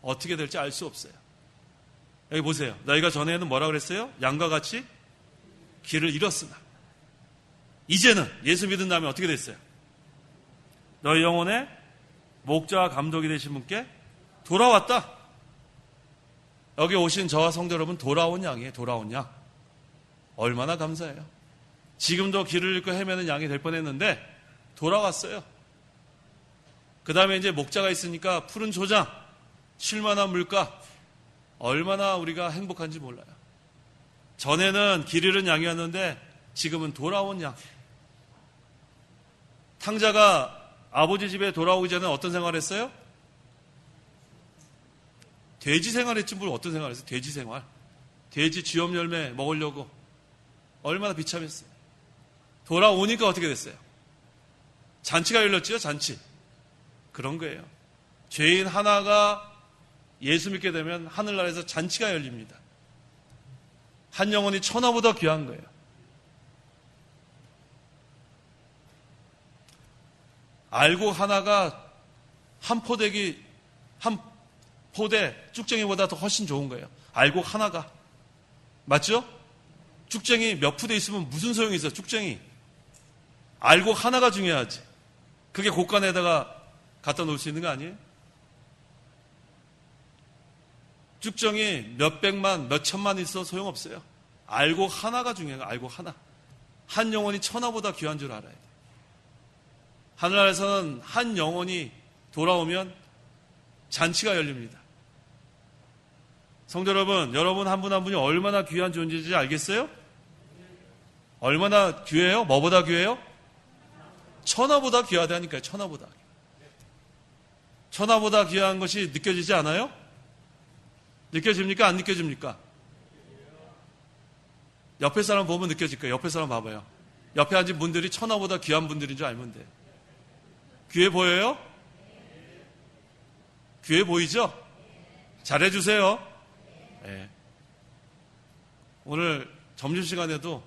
어떻게 될지 알 수 없어요. 여기 보세요. 너희가 전에는 뭐라 그랬어요? 양과 같이 길을 잃었으나 이제는 예수 믿은 다음에 어떻게 됐어요? 너희 영혼의 목자와 감독이 되신 분께 돌아왔다. 여기 오신 저와 성도 여러분 돌아온 양이에요. 돌아온 양. 얼마나 감사해요. 지금도 길을 잃고 헤매는 양이 될 뻔했는데 돌아왔어요. 그 다음에 이제 목자가 있으니까 푸른 초장, 쉴만한 물가, 얼마나 우리가 행복한지 몰라요. 전에는 길 잃은 양이었는데 지금은 돌아온 양. 탕자가 아버지 집에 돌아오기 전에 어떤 생활을 했어요? 돼지 생활했지 뭘 어떤 생활을 했어요? 돼지 생활. 돼지 쥐염 열매 먹으려고 얼마나 비참했어요. 돌아오니까 어떻게 됐어요? 잔치가 열렸지요, 잔치. 그런 거예요. 죄인 하나가 예수 믿게 되면 하늘나라에서 잔치가 열립니다. 한 영혼이 천하보다 귀한 거예요. 알곡 하나가 한 포대 쭉쟁이보다 더 훨씬 좋은 거예요. 알곡 하나가. 맞죠? 쭉쟁이 몇 푸대 있으면 무슨 소용이 있어요, 쭉쟁이. 알고 하나가 중요하지. 그게 곳간에다가 갖다 놓을 수 있는 거 아니에요? 쭉정이 몇백만, 몇천만 있어 소용없어요. 알고 하나가 중요해요. 알고 하나. 한 영혼이 천하보다 귀한 줄 알아야 돼요. 하늘나라에서는 한 영혼이 돌아오면 잔치가 열립니다. 성도 여러분, 여러분 한 분 한 분이 얼마나 귀한 존재인지 알겠어요? 얼마나 귀해요? 뭐보다 귀해요? 천하보다 귀하다니까요. 천하보다. 천하보다 귀한 것이 느껴지지 않아요? 느껴집니까? 안 느껴집니까? 옆에 사람 보면 느껴질 거예요. 옆에 사람 봐봐요. 옆에 앉은 분들이 천하보다 귀한 분들인 줄 알면 돼요. 귀해 보여요? 귀해 보이죠? 잘해주세요. 네. 오늘 점심시간에도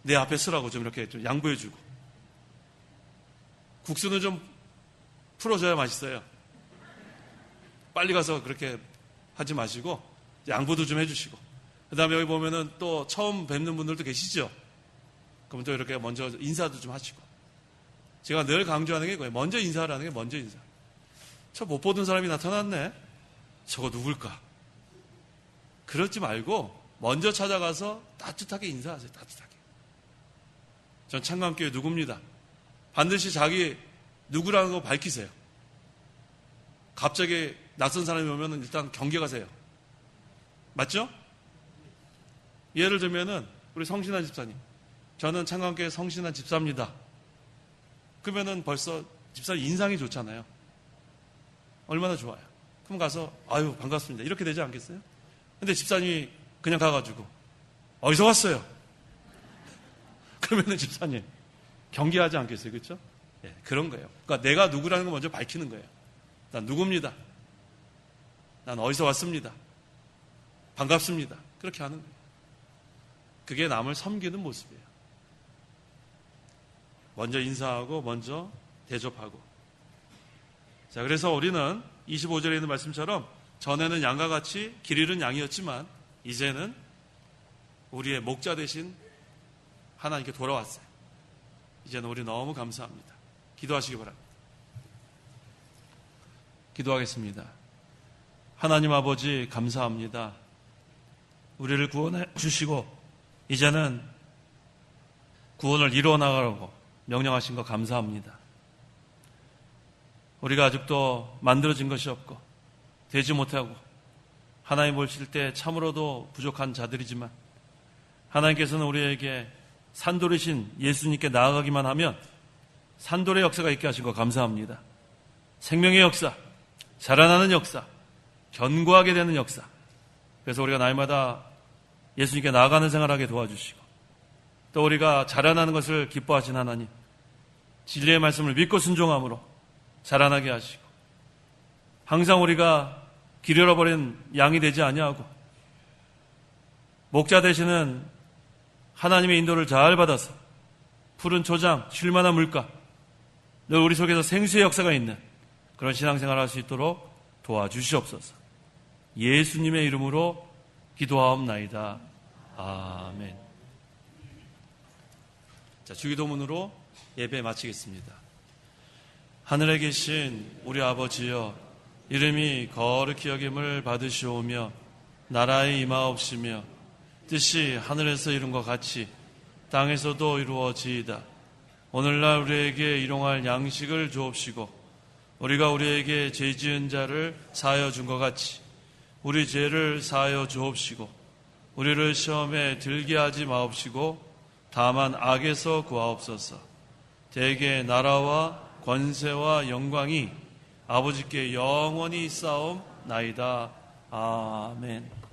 내 앞에 쓰라고 좀 이렇게 좀 양보해주고, 국수는 좀 풀어줘야 맛있어요. 빨리 가서 그렇게 하지 마시고 양보도 좀 해주시고, 그 다음에 여기 보면은 또 처음 뵙는 분들도 계시죠? 그럼 또 이렇게 먼저 인사도 좀 하시고. 제가 늘 강조하는 게 그거예요. 먼저 인사하라는 게 먼저 인사. 저 못 보던 사람이 나타났네? 저거 누굴까? 그러지 말고 먼저 찾아가서 따뜻하게 인사하세요. 따뜻하게. 전 창감교회 누구입니다. 반드시 자기 누구라는 거 밝히세요. 갑자기 낯선 사람이 오면 일단 경계 가세요. 맞죠? 예를 들면은 우리 성신한 집사님, 저는 창감교회 성신한 집사입니다. 그러면은 벌써 집사님 인상이 좋잖아요. 얼마나 좋아요. 그럼 가서 아유 반갑습니다 이렇게 되지 않겠어요? 근데 집사님이 그냥 가가지고 어디서 왔어요? 그러면은 집사님 경계하지 않겠어요? 그렇죠? 예, 그런 거예요. 그러니까 내가 누구라는 걸 먼저 밝히는 거예요. 난 누구입니다. 난 어디서 왔습니다. 반갑습니다. 그렇게 하는 거예요. 그게 남을 섬기는 모습이에요. 먼저 인사하고 먼저 대접하고. 자, 그래서 우리는 25절에 있는 말씀처럼 전에는 양과 같이 길 잃은 양이었지만 이제는 우리의 목자 되신 하나님께 돌아왔어요. 이제는 우리 너무 감사합니다. 기도하시기 바랍니다. 기도하겠습니다. 하나님 아버지 감사합니다. 우리를 구원해 주시고 이제는 구원을 이루어 나가라고 명령하신 거 감사합니다. 우리가 아직도 만들어진 것이 없고 되지 못하고 하나님 보실 때 참으로도 부족한 자들이지만 하나님께서는 우리에게 산돌이신 예수님께 나아가기만 하면 산돌의 역사가 있게 하신 거 감사합니다. 생명의 역사, 자라나는 역사, 견고하게 되는 역사. 그래서 우리가 날마다 예수님께 나아가는 생활하게 도와주시고 또 우리가 자라나는 것을 기뻐하신 하나님, 진리의 말씀을 믿고 순종함으로 자라나게 하시고 항상 우리가 길 잃어버린 양이 되지 아니하고 목자 되시는 하나님의 인도를 잘 받아서 푸른 초장, 쉴만한 물가, 늘 우리 속에서 생수의 역사가 있는 그런 신앙생활을 할 수 있도록 도와주시옵소서. 예수님의 이름으로 기도하옵나이다. 아멘. 자, 주기도문으로 예배 마치겠습니다. 하늘에 계신 우리 아버지여, 이름이 거룩히 여김을 받으시오며 나라의 임하옵시며 뜻이 하늘에서 이룬 것 같이 땅에서도 이루어지이다. 오늘날 우리에게 일용할 양식을 주옵시고 우리가 우리에게 죄 지은 자를 사하여 준 것 같이 우리 죄를 사하여 주옵시고 우리를 시험에 들게 하지 마옵시고 다만 악에서 구하옵소서. 대개 나라와 권세와 영광이 아버지께 영원히 쌓옵나이다. 아멘.